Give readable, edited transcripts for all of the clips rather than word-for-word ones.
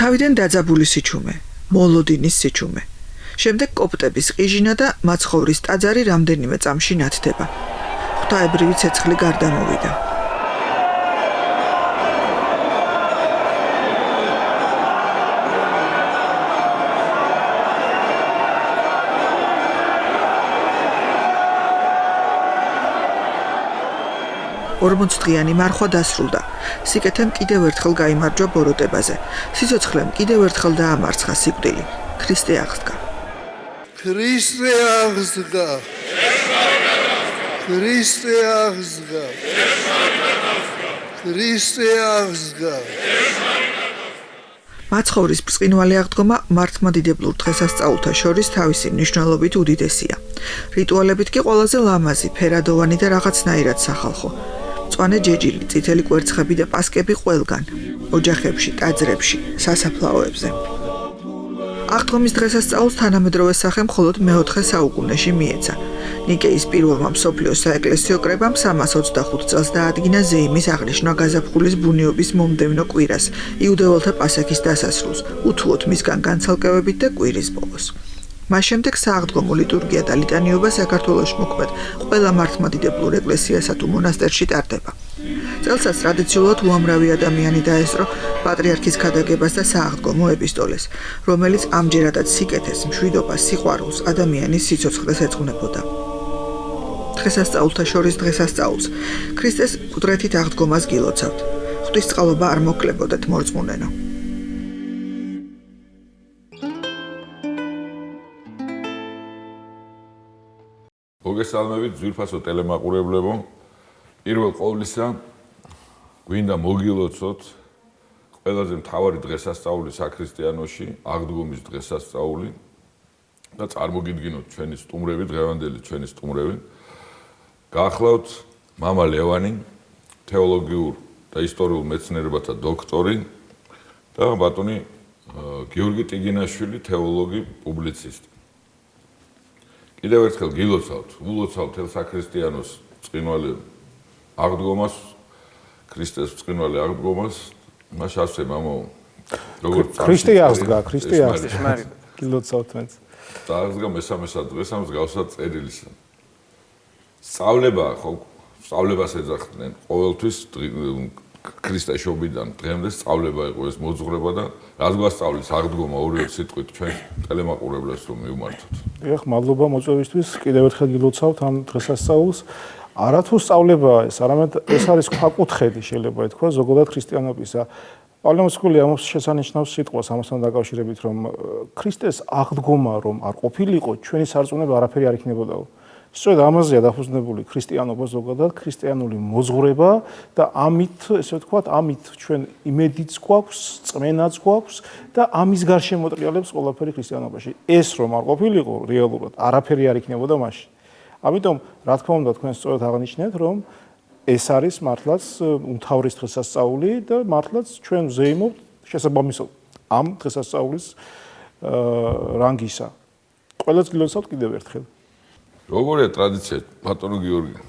თავიდან დაძაბული სიჩუმე, მოლოდინის სიჩუმე. შემდეგ კოპტების ყიჟინა და მაცხოვრის ტაძარი რამდენიმე წამში ნათდება. ღვთაებრივი ცეცხლი გარდამოვიდა. ორმოცდღიანი მარხვა დასრულდა. სიკეთემ კიდევ ერთხელ გაიმარჯვა ბოროტებაზე. სიცოცხლემ კიდევ ერთხელ დაამარცხა სიკვდილი. ქრისტე აღსდგა. ქრისტე აღსდგა. ქრისტე აღსდგა. ქრისტე აღსდგა. მაცხოვრის ბრწყინვალე აღდგომა მართლმადიდებლურ დღესასწაულთა შორის თავისი მნიშვნელობით უდიდესია. რიტუალებით კი ყველაზე ლამაზი, ფერადოვანი და რაღაცნაირად სახალხო. მწვანე ჯეჯილი, წითელი კვერცხები და პასკები ყველგან, ოჯახებში, ტაძრებში, სასაფლაოებზე. აღდგომის დღესასწაულს თანამედროვე სახე მხოლოდ მე-4 საუკუნეში მიეცა. ნიკეის პირველმა მსოფლიო საეკლესიო კრებამ 325 წელს დაადგინა ზეიმის აღნიშვნა გაზაფხულის ბუნიობის მომდევნო კვირას, იუდეველთა პასექის დასასრულს, უთუოდ მისგან განცალკევებით და კვირის ბოლოს. მას შემდეგ სააღდგომო ლიტურგია და ლიტანიობა საქართველოში მოქმედ ყველა მართლმადიდებლურ ეკლესიასა თუ მონასტერში ტარდება. წელსაც ტრადიციულად უამრავი ადამიანი დაესწრო პატრიარქის ქადაგებას და სააღდგომო ეპისტოლეს, რომელიც ამჯერადაც სიკეთეს, მშვიდობას, სიყვარულს, ადამიანის სიცოცხლეს ეძღვნებოდა. დღესასწაულთა შორის დღესასწაულს ქრისტეს მკვდრეთით აღდგომას გილოცავთ. ღვთისწყალობა არ მოკლებოდეთ მორწმუნენო. მოგესალმებით ძვირფასო ტელემაყურებლებო. პირველ ყოვლისა გვინდა მოგილოცოთ ყველაზე მთავარი დღესასწაული საქრისტიანოში, აღდგომის დღესასწაული და წარმოგიდგინოთ ჩვენი სტუმრები, დღევანდელი ჩვენი სტუმრები. გაახლავთ მამა ლევანი, თეოლოგიურ და ისტორიულ მეცნიერებათა დოქტორი და ბატონი გიორგი ტიგინაშვილი, თეოლოგი, პუბლიცისტი. კიდევ ერთხელ გილოცავთ, ულოცავთ ელ საქრისტიანოს ბრწყინვალე აღდგომას, ქრისტეს ბრწყინვალე აღდგომას. მას ასე მამო, როგორც ქრისტე აღსდგა, ქრისტე აღსდგა. გილოცავთ მეც. აღსდგა მესამე დღეს ამ მსგავსად წერილისა. სწავლება ხო, სწავლებას ეძახდნენ ყოველთვის ქრისტეშობიდან დღემდე სწავლება იყო ეს მოძღვრება და რაც გვასწავლის აღდგომა ორივე სიტყვით ჩვენ ტელემაყურებლებს რომ მივმართოთ. ეხ, მადლობა მოწვევისთვის, კიდევ ერთხელ გილოცავთ ამ დღესასწაულს. არათუ სწავლებაა ეს, არამედ ეს არის ქვაკუთხედი, შეიძლება ითქვა, ზოგადად ქრისტიანობისა. პავლე მოციქული ამას შესანიშნავს სიტყვას ამასთან დაკავშირებით, რომ ქრისტეს აღდგომა რომ არ ყოფილიყო, ჩვენი სარწმუნება არაფერი არ იქნებოდაო. სწორედ ამაზეა დაფუძნებული ქრისტიანობა ზოგადად, ქრისტიანული მოძღვრება და ამით, ესე ვთქვათ, ამით ჩვენ იმედიც გვაქვს, წმენაც გვაქვს და ამის გარშემო ტრიალებს ყველაფერი ქრისტიანობაში. ეს რომ არ ყოფილიყო რეალურად, არაფერი არ იქნებოდა მაშინ. ამიტომ, რა თქმა უნდა, თქვენ სწორად აღნიშნეთ, რომ ეს არის მართლაც უმთავრეს დღესასწაული და მართლაც ჩვენ ვზეიმობთ შესაბამისად ამ დღესასწაულის რანგისა. ყველას გილოცავთ კიდევ ერთხელ. როგორია ტრადიცია, ბატონო გიორგი?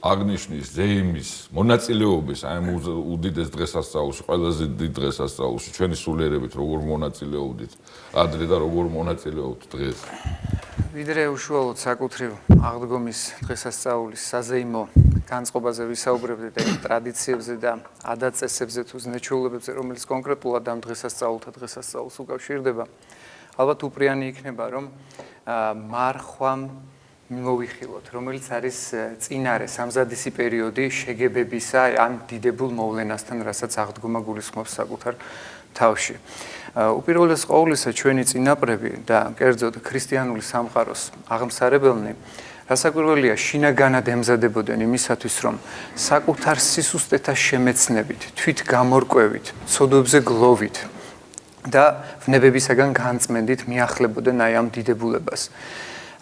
აღნიშნის ზეიმის მონაწილეობის აი ამ უდიდეს დღესასწაულში, ყველაზე დიდ დღესასწაულში, ჩვენი სულიერებით როგორ მონაწილეობდით ადრე და როგორ მონაწილეობთ დღეს? ვიდრე უშუალოდ საკუთრივ აღდგომის დღესასწაულის საზეიმო განწყობაზე ვისაუბრებდით და ტრადიციებზე და ადაწესებზე თუ ზნეჩვეულებებზე, რომელიც კონკრეტულად ამ დღესასწაულთა დღესასწაულს უკავშირდება, ალბათ უპრიანი იქნება, რომ მარხვამ მოვიხილოთ, რომელიც არის წინარე სამზადისი პერიოდი შეგებებისა ამ დიდებულ მოვლენასთან, რასაც აღდგომა გულისხმობს საკუთარ თავში. უპირველეს ყოვლისა ჩვენი წინაპრები და კერძოდ ქრისტიანული სამყაროს აღმსარებელნი რასაკვირველია შინაგანად ემზადებოდნენ იმისათვის, რომ საკუთარ სისუსტეთა შემეცნებით, თვით გამორკვევით, ცოდვებზე გლოვით და ვნებებისაგან განწმენდით მიახლებოდნენ აი ამ დიდებულებას.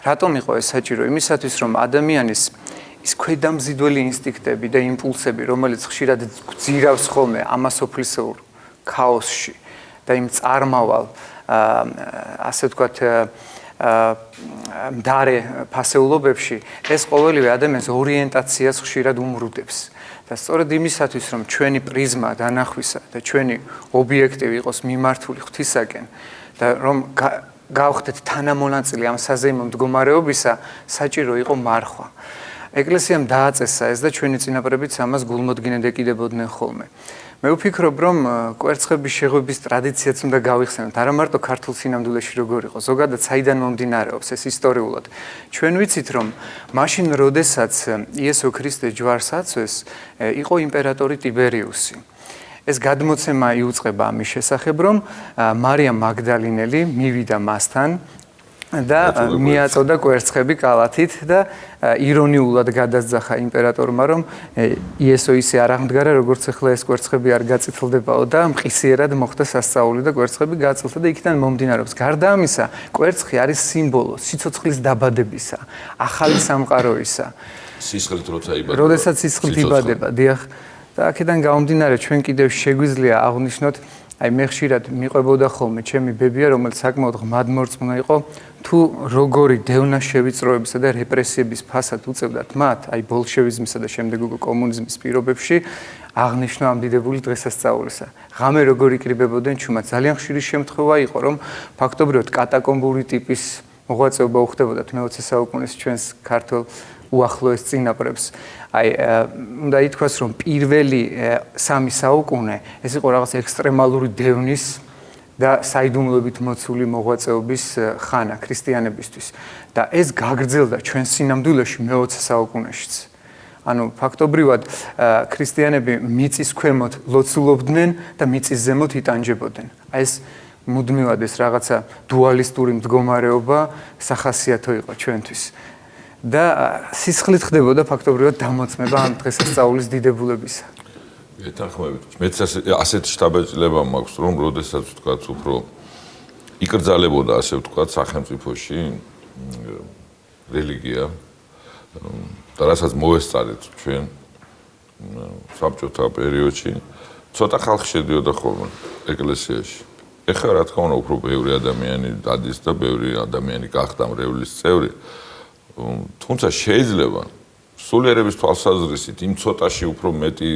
რატომ იყო ეს საჭირო? იმისათვის, რომ ადამიანის ის ქვედამზიდველი ინსტინქტები და იმპულსები, რომელიც ხშირად გძირავს ხოლმე ამასოფლისეულ ქაოსში და იმ წარმავალ ასე ვთქვათ მდარე ფასეულობებში, ეს ყოველივე ადამიანის ორიენტაციას ხშირად უმრუდებს. და სწორედ იმისათვის, რომ ჩვენი პრიზმა დანახვისა და ჩვენი ობიექტივი იყოს მიმართული ღვთისაკენ და რომ გავხდეთ თანამონაწილე ამ საზეიმო მდგომარეობისა, საჭირო იყო მარხვა. ეკლესიამ დააწესა ეს და ჩვენი წინაპრებიც ამას გულმოდგინედ ეკიდებოდნენ ხოლმე. მე ვფიქრობ, რომ კვერცხების შეღვების ტრადიციაც უნდა გავიხსენოთ, არა მარტო ქართულ სინამდვილეში როგორ იყო, ზოგადად საიდან მომდინარეობს ეს ისტორიულად. ჩვენ ვიცით, რომ მაშინ, როდესაც იესო ქრისტე ჯვარს აწვეს, იყო იმპერატორი ტიბერიუსი. ეს გადმოცემა იუწყება ამის შესახებ, რომ მარიამ მაგდალინელი მივიდა მასთან და მიაწოდა კვერცხები კალათით და ირონიულად გადასძახა იმპერატორმა, რომ იესო ისე არ აღმდგარა, როგორც ახლა ეს კვერცხები არ გაწითლდებაო და მყისიერად მოხდა სასწაული და კვერცხები გაწილდა და იქიდან მომდინარეობს. გარდა ამისა, კვერცხი არის სიმბოლო სიცოცხლის დაბადებისა, ახალი სამყაროისა. სისხლით როცა იბადება. როდესაც სისხლით იბადება, დიახ. და აქედან გამომდინარე, ჩვენ კიდევ შეგვიძლია აღვნიშნოთ, აი მე ხშირად მიყვებოდა ხოლმე ჩემი ბებია, რომელიც საკმაოდ ღმადმორწმუნა იყო, თუ როგორი დევნა შევიწროებისა და რეპრესიების ფასად უწევდათ მათ, აი ბოლშევიზმისა და შემდეგ უკვე კომუნიზმის პირობებში, აღნიშნვა ამ დიდებული დღესასწაულისა. ღამე როგორ იკრიბებოდნენ ჩუმად. ძალიან ხშირი შემთხვევა იყო, რომ ფაქტობრივად კატაკომბური ტიპის მოღვაწეობა უხდებოდათ მე-20 საუკუნის ჩვენს ქართულ უახლოეს წინაპრებს. აი უნდა ითქვას, რომ პირველი 3 საუკუნე ეს იყო რაღაც ექსტრემალური დევნის და საიდუმლოებით მოცული მოღვაწეობის ხანა ქრისტიანებისთვის და ეს გაგრძელდა ჩვენ სინამდვილეში მე-20 საუკუნეშიც. ანუ ფაქტობრივად ქრისტიანები მიწის ქვემოთ ლოცულობდნენ და მიწის ზემოთ იტანჯებოდნენ. აი ეს მუდმივად ეს რაღაცა დუალისტური მდგომარეობა სახასიათო იყო ჩვენთვის. და სისხლით ხდებოდა ფაქტობრივად დამოწმება ამ დღესასწაულის დიდებულებისა. ეთანხმებით. მეც ასეთი შთაბეჭდილება მაქვს, რომ როდესაც ვთქვათ, უფრო იკრძალებოდა ასე ვთქვათ სახელმწიფოში რელიგია და რასაც მოესწარეთ ჩვენ საბჭოთა პერიოდში, ცოტა ხალხი შედიოდა ხოლმე ეკლესიაში. ეხლა რა თქმა უნდა, უფრო ბევრი ადამიანი დადის და ბევრი ადამიანი გახდა მრევლის წევრი. თუმცა შეიძლება სულიერების თვალსაზრისით იმ ცოტაში უფრო მეტი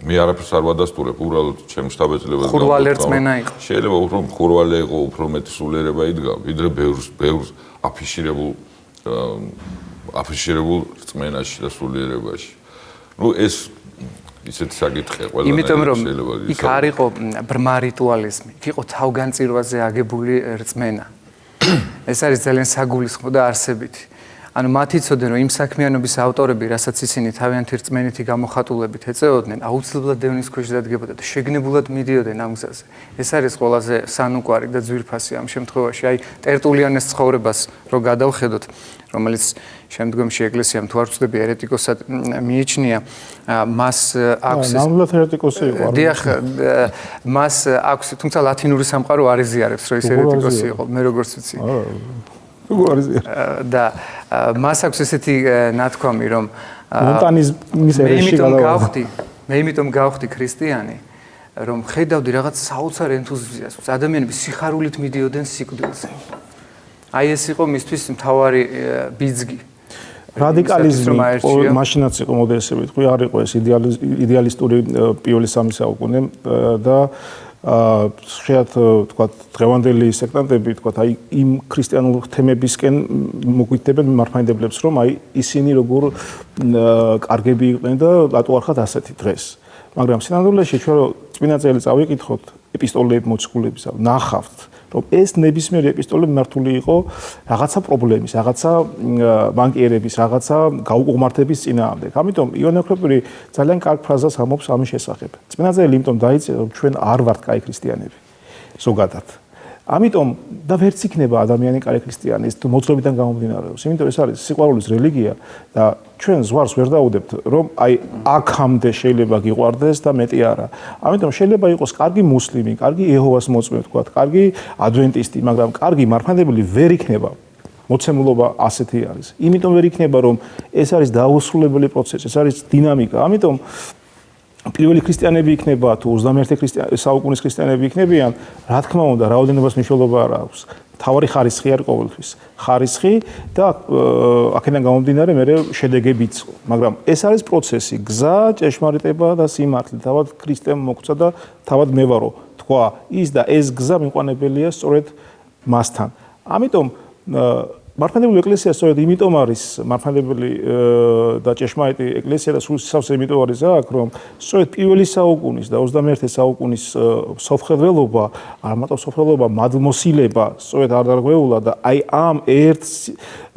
მე არაფერს არ ვადასტურებ, უბრალოდ ჩემ შთაბეჭდილებას ხურვალერწმენა იყო. შეიძლება უფრო ხურვალე იყო, უფრო მეტი სულიერება იდგა, ვიდრე ბევრს აფიშირებულ რწმენაში და სულიერებაში. ნუ ეს ისეთი საკითხია ყველა. იმიტომ რომ იქ არ იყო ბრმა რიტუალიზმი, იყო თავგანწირვაზე აგებული რწმენა. ეს არის ძალიან საგულისხმო და არსებითი. ანუ მათ იცოდნენ, რომ იმ საქმიანობის ავტორები, რასაც ისინი თავიანთი რწმენითი გამოხატულებით ეწეოდნენ, აუცილებლად დევნის ქვეშ დადგებოდა და შეგნებულად მიდიოდნენ ამ გზაზე. ეს არის ყველაზე სანუკვარი და ძვირფასი ამ შემთხვევაში. აი ტერტულიანეს ცხოვრებას რო გადავხედოთ, რომელიც შემდგომში ეკლესიამ თუ არ ვწდები ერეტიკოსად მიიჩნია, მას აქვს ნამდვილად ერეტიკოსი იყო. დიახ, მას აქვს, თუმცა ლათინური სამყარო არ იზიარებს, რომ ის ერეტიკოსი იყო, მე როგორც ვიცი. და მას აქვს ესეთი ნათქვამი, რომ მონტანიზმის ერეში გადავხდი. მე იმიტომ გავხდი ქრისტიანი, რომ ხედავდი რაღაც საოცარ ენთუზიაზმს, ადამიანები სიხარულით მიდიოდნენ სიკვდილზე. აი ეს იყო მისთვის მთავარი ბიძგი. რადიკალიზმი მაშინაც იყო მოდელისებით, ხო არ იყო ეს იდეალისტური პირველი 3 საუკუნე და ხშირად ვთქვათ დღევანდელი სექტანტები ვთქვათ აი იმ ქრისტიანულ თემებისკენ მოგვითებენ მართლმადიდებლებს, რომ აი ისინი როგორ კარგები იყვნენ და რატო არხათ ასეთი დღეს. მაგრამ სინამდვილეში ჩვენ წმინდა წელი წავიკითხოთ ეპისტოლეების მოციქულებისა, ნახავთ რომ ეს ნებისმიერი ეპისტოლე მართული იყო რაღაცა პრობლემის, რაღაცა ბანკიერების, რაღაცა გაუკუღმართების წინააღმდეგ. ამიტომ იონე ოქროპირი ძალიან კარგ ფრაზას ამობს ამის შესახებ. წმინდა წელი იმიტომ დაიწერა, რომ ჩვენ არ ვართ კაი ქრისტიანები. ზოგადად. ამიტომ და ვერც იქნება ადამიანი კარი ქრისტიანი ეს მოძღვრებიდან გამომდინარეობს. იმიტომ ეს არის სიყვარულის რელიგია და ჩვენ ზღვარს ვერ დაუდებთ, რომ აი აქამდე შეიძლება გიყვარდეს და მეტი არა. ამიტომ შეიძლება იყოს კარგი მუსლიმი, კარგი იეჰოვას მოწმე ვთქვათ, კარგი ადვენტისტი, მაგრამ კარგი მართლმადიდებელი ვერ იქნება. მოცემულობა ასეთი არის. იმიტომ ვერ იქნება, რომ ეს არის დაუსრულებელი პროცესი, ეს არის დინამიკა. ამიტომ პირველი ქრისტიანები იქნება თუ 21 საუკუნის ქრისტიანები იქნებიან, რა თქმა უნდა, რაოდენობას მნიშვნელობა არ აქვს. თავარი ხარისხი არის ყოველთვის. ხარისხი და აქედან გამომდინარე მე შედეგებიც. მაგრამ ეს არის პროცესი, გზა, ჭეშმარიტება და სიმართლე. თავად ქრისტემ მოგცა და თავად მე ვარო. თქვა ის და ეს გზა მიყვანებელია სწორედ მასთან. ამიტომ მართლმადიდებელი ეკლესია სწორედ იმიტომ არის მართლმადიდებელი და ჭეშმარიტი ეკლესია და სულ სავსე იმიტომ არის აქ, რომ სწორედ პირველი საუკუნის და 21 საუკუნის სოფხელველობა, არ მარტო სოფხელველობა, მადლმოსილება სწორედ არ დარღვეულა და აი ამ ერთ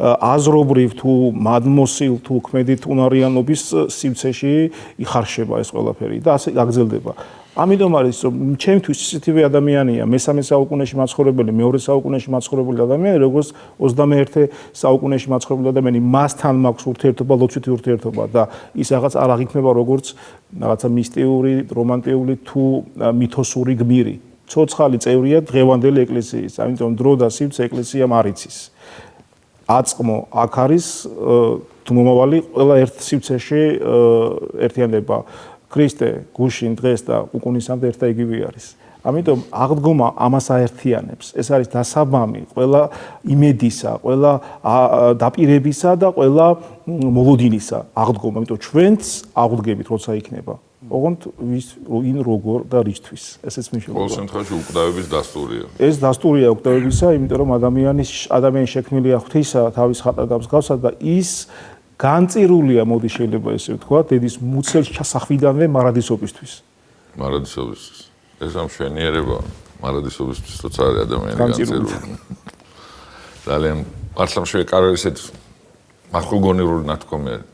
აზრობრივ თუ მადლმოსილ თუ ქმედით უნარიანობის სივრცეში იხარშება ეს ყველაფერი და ასე გაგრძელდება. ამიტომ არის რომ ჩემთვის ისეთივე ადამიანია მე-3 საუკუნეში მაცხოვრებელი, მე-2 საუკუნეში მაცხოვრებელი ადამიანი, როგორც 21 საუკუნეში მაცხოვრებელი ადამიანი, მასთან მაქვს ურთიერთობა, ლოცვითი ურთიერთობა და ის რაღაც არ აღიქმება როგორც რაღაცა მისტიური, რომანტიული თუ მითოსური გმირი. ცოცხალი წევრია დღევანდელი ეკლესიის, ამიტომ დრო და სივრცე ეკლესიამ არ იცის. აწყმო აქ არის თუ მომავალი ყველა ერთ სივრცეში ერთიანდება. ქრისტე გუშინ დღეს და უკუნისამდე ერთ და იგივე არის. ამიტომ აღდგომა ამას აერთიანებს. ეს არის დასაბამი ყველა იმედისა, ყველა დაპირებისა და ყველა მოლოდინისა აღდგომა. ამიტომ ჩვენც აღდგებით როცა იქნება. ოღონდ ვის ვინ როგორ და რისთვის. ესეც მნიშვნელოვანია. ყოველ შემთხვევაში უკვდავების დასტურია. ეს დასტურია უკვდავებისა, იმიტომ რომ ადამიანი შექმნილია ღვთისა თავის ხატად და მსგავსად და ის განწირულია, მოდი შეიძლება ესე ვთქვათ, დედის მუცელს ჩასახვიდანვე მარადისობისთვის. მარადისობისთვის. ეს ამშვენიერება მარადისობისთვის როცა არის ადამიანი განწირული. ძალიან მართლა შევეკარო ესეთ მახვილგონივრული ნათქვამი არის.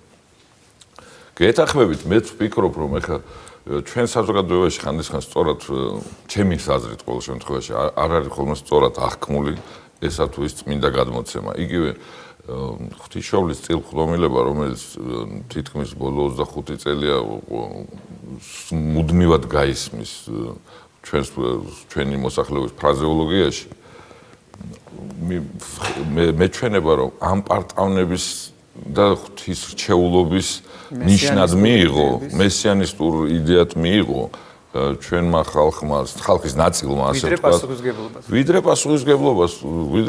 გეთახმებით, მეც ვფიქრობ, რომ ეხლა ჩვენ საზოგადოებაში ხანდისხან სწორად ჩემი აზრით ყოველ შემთხვევაში არ არის ხოლმე სწორად აღქმული ესა თუ ის წმინდა გადმოცემა. იგივე ღვთისმშობლის წილხდომილება, რომელიც თითქმის ბოლო 25 წელია მუდმივად გაისმის ჩვენი მოსახლეობის ფრაზეოლოგიაში, მეჩვენება, რომ ამ პარტავნების და ღვთისრჩეულობის ნიშნად მიიღო, მესიანისტურ იდეად მიიღო ჩვენმა ხალხმა, ხალხის ნაწილმა, ასე ვთქვათ, ვიდრე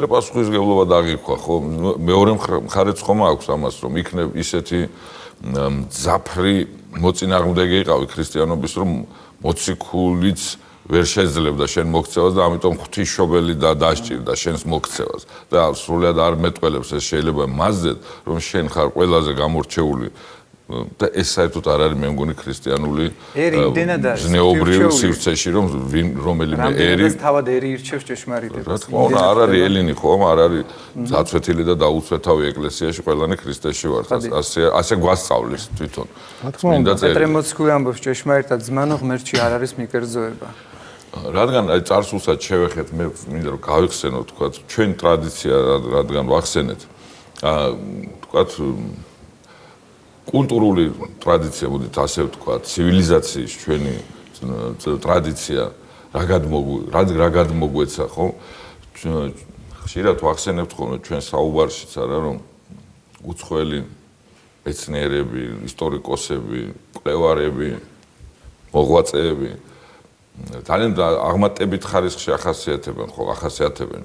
პასუხისგებლობა დაგიქვა, ხო? მეორე მხარეც ხომ აქვს ამას, რომ იქნებ ისეთი მძაფრი მოწინააღმდეგე იყავი ქრისტიანობის, რომ მოციქულიც ვერ შეძლებდა შენ მოქცევას და ამიტომ ღვთისმშობელი და დასჭირდა შენს მოქცევას და სრულად არ მეტყველებს ეს შეიძლება მასზეც, რომ შენ ხარ ყველაზე გამორჩეული და ეს საერთოდ არ არის მე მგონი ქრისტიანული ზნეობრივ სივრცეში რომ რომელიმე ერი თავად ერი ირჩევს ჭეშმარიტებას. რა თქმა უნდა არ არის ელინი ხომ არ არის დაწვეთილი და დაუცვეთავი ეკლესიაში ყველანი ქრისტეში ვართ ასე გვასწავლის თვითონ. მინდა პეტრე მოციქული ამბობს ჭეშმარიტად ზმანო ღმერთში არ არის მიკერძოება. რადგან აი წარსულსაც შევეხეთ მე მინდა რომ გავიხსენოთ თქვა ჩვენ ტრადიცია რადგან ვახსენეთ თქვა კულტურული ტრადიცია, მოდით ასე ვთქვათ, ცივილიზაციის ჩვენი ტრადიცია რა გადმოგვეცა, ხო? ხშირად ვახსენებთ ხოლმე ჩვენ საუბარშიც არა, რომ უცხოელი მეცნიერები, ისტორიკოსები, კვლევარები, მოღვაწეები ძალიან აღმატებით ხარისხში ახასიათებენ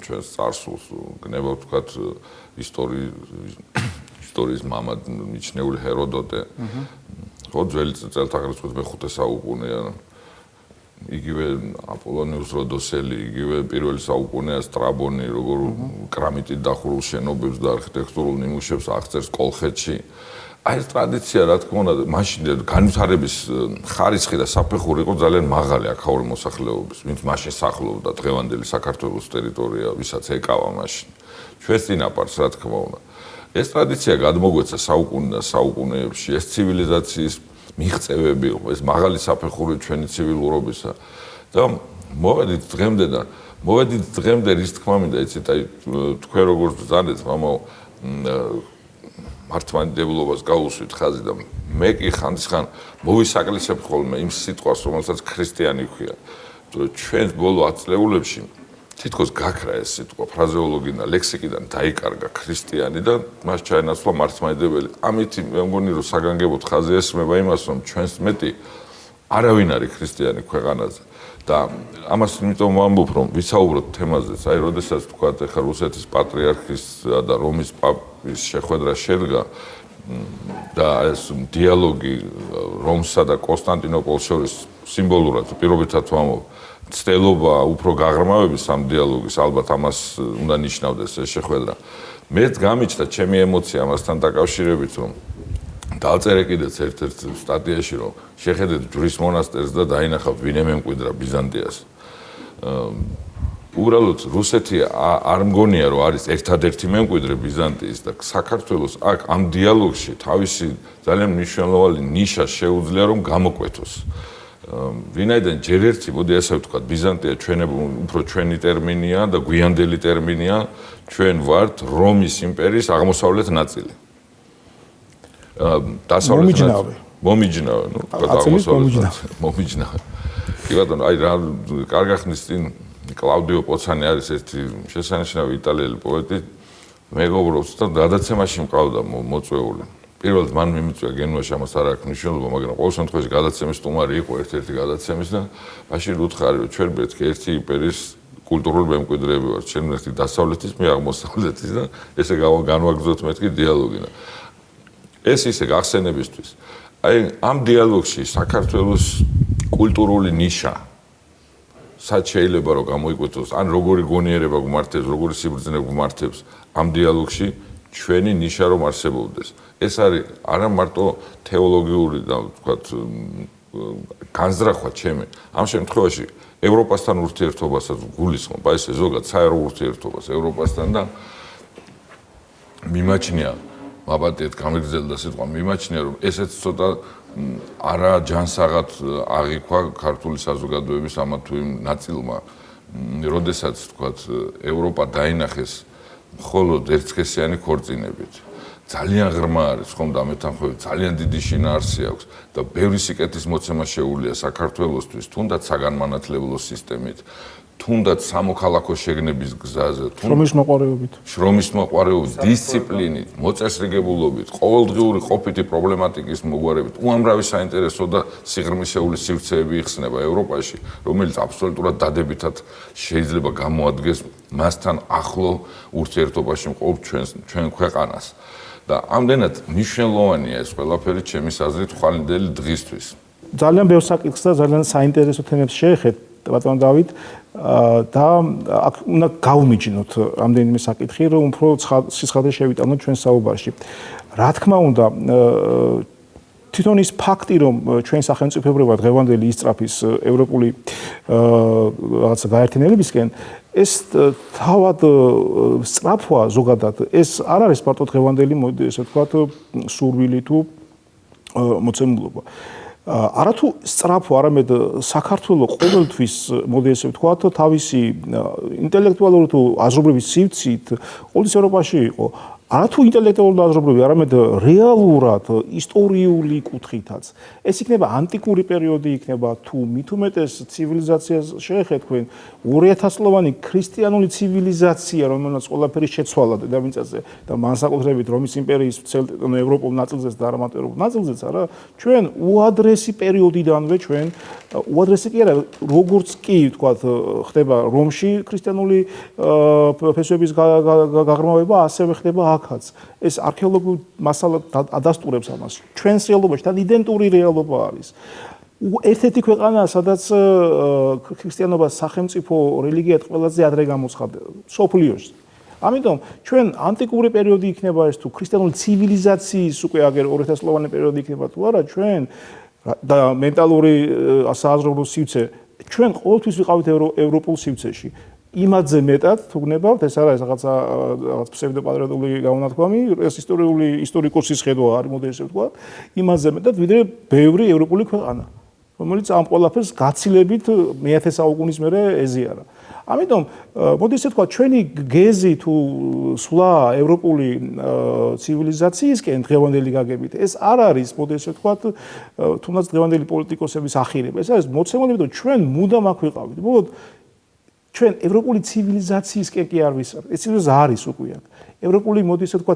ჩვენს წარსულს, გნება ვთქვათ ისტორიის მამა მიჩნეული ჰეროდოტე. ხო, ძველი წელთაღრიცხვის მე-5 საუკუნეა. იგივე აპოლონიუს როდოსელი, იგივე პირველი საუკუნეა სტრაბონი, როგორ კრამიტით დახურულ შენობებს და არქიტექტურულ ნიმუშებს აღწერს კოლხეთში. აი ეს ტრადიცია, რა თქმა უნდა, მაშინ განვითარების ხარისხი და საფეხური იყო ძალიან მაღალი აქაური მოსახლეობის, ვინც მაშინ სახლობდა დღევანდელი საქართველოს ტერიტორია, ვისაც ეკავა მაშინ. ჩვენს წინაპარს, რა თქმა უნდა. ეს ტრადიცია გადმოგვეცა საუკუნეებში, ეს ცივილიზაციის მიღწევები, ეს მაღალი საფეხური ჩვენი ცივილურობისა და მოვედით დღემდე და მოვედით დღემდე რის თქმა მინდა იცით აი თქვენ როგორც ბრძანეთ მამა მართლმადიდებლობას გაუსვით ხაზი და მე კი ხანდახან მოვისაკლისებ ხოლმე იმ სიტყვას რომელსაც ქრისტიანი ქვია ჩვენ ბოლო 10 წლეულებში თითქოს გაქრა ეს სიტყვა ფრაზეოლოგიდან ლექსიკიდან დაიკარგა ქრისტიანი და მას ჩაენაცვლა მართლმადიდებელი ამით მე მგონი რომ საგანგებოდ ხაზი ესმება იმას რომ ჩვენს მეტი არავინ არის ქრისტიანი ქვეყანაზე და ამას იმიტომ ვამბობ რომ ვისაუბროთ თემაზე აი როდესაც თქვა ახლა რუსეთის პატრიარქის და რომის პაპის შეხვედრა შედგა და ეს დიალოგი რომსა და კონსტანტინოპოლს შორის სიმბოლურად პირობითად ვამბობ ცდელობა უფრო გაღრმავების ამ დიალოგის ალბათ ამას უნდა ნიშნავდეს ეს შეხვედრა მეც გამიჩნდა ჩემი ემოცია ამასთან დაკავშირებით რომ დავწერე კიდეც ერთ-ერთ სტატიაში რომ შეხედეთ ჯვრის მონასტერს და დაინახავთ ვინ ემემკვიდრა ბიზანტიას უბრალოდ რუსეთი არ მგონია რომ არის ერთადერთი მემკვიდრე ბიზანტიის და საქართველოს აქ ამ დიალოგში თავისი ძალიან მნიშვნელოვანი ნიშა შეუძლია რომ გამოკვეთოს ვინაიდან ჯერ ერთი მოდი ასე ვთქვათ ბიზანტია უფრო ჩვენი ტერმინია და გვიანდელი ტერმინია ჩვენ ვართ რომის იმპერიის აღმოსავლეთ ნაწილი მომიჯნავე ნუ მომიჯნავე კი ბატონო აი რა კარგა ხნის წინ კლაუდიო პოცანი არის ერთი შესანიშნავი იტალიელი პოეტი მეგობრობს და გადაცემაში მყავდა მოწვეული პირველად მან მიმიწვია გენუაში ამას არ აქვს მნიშვნელობა მაგრამ ყოველ შემთხვევაში გადაცემის სტუმარი იყო ერთ-ერთი გადაცემის და მაშინ უთხრა რომ ჩვენ მეთქე ერთი იმპერიის კულტურული მემკვიდრეები ვართ ჩვენ ერთი დასავლეთის მე აღმოსავლეთის და ესე განვაგრძოთ მეთქი დიალოგი და ეს ისე გახსენებისთვის აი ამ დიალოგში საქართველოს კულტურული ნიშა სად შეიძლება რომ გამოიკვეთოს ან როგორი გონიერება გვმართებს როგორი სიბრძნე გვმართებს ამ დიალოგში ჩვენი ნიშა რომ არსებობდეს ეს არის არა მარტო თეოლოგიური და ვთქვათ განზრახვა ჩემი ამ შემთხვევაში ევროპასთან ურთიერთობასაც გულისხმობ აი ესე ზოგადად საერო ურთიერთობას ევროპასთან და მიმაჩნია მაბატიეთ გამიგრძელდა სიტყვა მიმაჩნია რომ ესეც ცოტა არა ჯანსაღად აღიქვა ქართული საზოგადოების ამა თუ იმ ნაწილმა როდესაც ვთქვათ ევროპა დაინახეს მხოლოდ ერთსქესიანი ქორწინებით ძალიან ღრმა არის ხომ და მეთანხმებით ძალიან დიდი შინაარსი აქვს და ბევრი სიკეთის მოცემა შეუძლია საქართველოსთვის თუნდაც საგანმანათლებლო სისტემით თუნდაც სამოქალაქო შეგნების გზაზე შრომის მოყვარეობით დისციპლინით მოწესრიგებულობით ყოველდღიური ყოფითი პრობლემატიკის მოგვარებით უამრავი საინტერესო და სიღრმისეული სივრცეები იხსნება ევროპაში რომელიც აბსოლუტურად დადებითად შეიძლება გამოადგეს მასთან ახლო ურთიერთობაში მყოფ ჩვენ ქვეყანას და ამდენად მნიშვნელოვანია ეს ყველაფერი ჩემის აზრით ხვალინდელი დღისთვის ძალიან ბევრ საკითხს და ძალიან საინტერესო თემებს შეეხეთ ბატონ დავით და აქ უნდა გავმიჯნოთ ამდენიმე საკითხი რომ უფრო სიცხადე შევიტანოთ ჩვენ საუბარში რა თქმა უნდა თვითონ ის ფაქტი რომ ჩვენ სახელმწიფოებრივად დღევანდელი ისწრაფის ევროპული რაღაცა გაერთიანებისკენ ეს თავად სწრაფვა ზოგადად ეს არ არის მარტო დღევანდელი მოდი ესე ვთქვათ სურვილი თუ მოცემულობა არათუ სწრაფვა არამედ საქართველოს ყოველთვის მოდი ესე ვთქვათ თავისი ინტელექტუალური თუ აზრობრივი სივრცით ყოველთვის ევროპაში იყო არათუ ინტელექტუალური და აზრობრივი არამედ რეალურად ისტორიული კუთხითაც ეს იქნება ანტიკური პერიოდი იქნება თუ მით უმეტეს ცივილიზაციას შეეხეთ თქვენ 2000 წლოვანი ქრისტიანული ცივილიზაცია რომელსაც ყველაფერი შეცვალა დედამიწაზე და განსაკუთრებით რომის იმპერიის მთელ ევროპულ ნაწილზეც და არა მარტო ევროპულ ნაწილზეც არა ჩვენ უადრესი პერიოდიდანვე ჩვენ უადრესი კი არა როგორც კი ვთქვათ ხდება რომში ქრისტიანული ფესვების გაღრმავება ასევე ხდება აქაც ეს არქეოლოგიურ მასალად ადასტურებს ამას ჩვენს რეალობაში თან იდენტური რეალობა არის ერთ-ერთი ქვეყანა სადაც ქრისტიანობა სახელმწიფო რელიგიად ყველაზე ადრე გამოცხადდა სოფლიოში ამიტომ ჩვენ ანტიკური პერიოდი იქნება ეს თუ ქრისტიანული ცივილიზაციის უკვე აგერ 2000 წლოვანი პერიოდი იქნება თუ არა ჩვენ და მენტალური საზღვრებო სივრცე ჩვენ ყოველთვის ვიყავით ევროპულ სივრცეში იმადზე მეტად თუ გნებავთ ეს არის რაღაცა ფსევდოპატრიოტული გაუნათქვამი ეს ისტორიკოსის ხედვა არის მოდი ესე ვთქვა იმადზე მეტად ვიდრე ბევრი ევროპული ქვეყანა რომელიც ამ ყველაფერს გაცილებით მე-10 საუკუნის მერე ეზიარა. ამიტომ მოდი ესე თქვა ჩვენი გეზი თუ სვლა ევროპული ცივილიზაციისკენ დღევანდელი გაგებით ეს არ არის მოდი ესე თქვა თუნდაც დღევანდელი პოლიტიკოსების ახირება ეს არის მოცემული რომ ჩვენ მუდამ აქ ვიყავით ბოლოდ ჩვენ ევროპული ცივილიზაციისკენ კი არ ვისწრაფით ეს არის უკვე აქ ევროპული მოდი ესე თქვა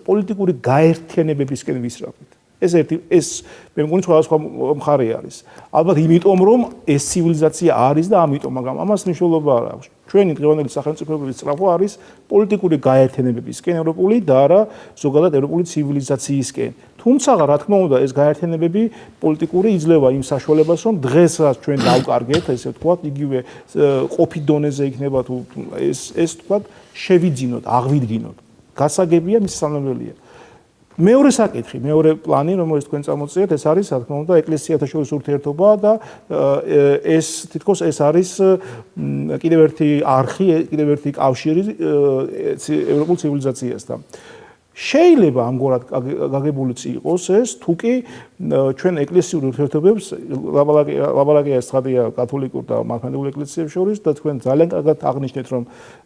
პოლიტიკური გაერთიანებებისკენ ვისწრაფით ეს მე მგონი სხვადასხვა მხარე არის. ალბათ იმიტომ რომ ეს ცივილიზაცია არის და ამიტომ, მაგრამ ამას მნიშვნელობა არ აქვს. ჩვენი დღევანდელი სახელმწიფოების სწრაფვა არის პოლიტიკური გაერთიანებებისკენ ევროპული და არა ზოგადად ევროპული ცივილიზაციისკენ. თუმცა რა თქმა უნდა ეს გაერთიანებები პოლიტიკური იძლევა იმ საშუალებას რომ დღესაც ჩვენ დავკარგეთ, ესე ვთქვათ, იგივე ყოფით დონეზე იქნება თუ ეს ვთქვათ, შევიძინოთ, აღვიდგინოთ. გასაგებია მის სამნელია. მეორე საკითხი, მეორე პლანი, რომელიც თქვენ წამოწიეთ, ეს არის, რა თქმა უნდა, ეკლესიათა შორის ურთიერთობა და ეს თითქოს ეს არის კიდევ ერთი არხი, კიდევ ერთი კავშირი ევროპულ ცივილიზაციასთან. შეიძლება ამგვარად გაგებულიც იყოს ეს, თუკი ჩვენ ეკლესიურ ურთიერთობებს ლაბალაკია ცხადია კათოლიკურ და მართლმადიდებლურ ეკლესიებს შორის და თქვენ ძალიან კარგად აღნიშნეთ, რომ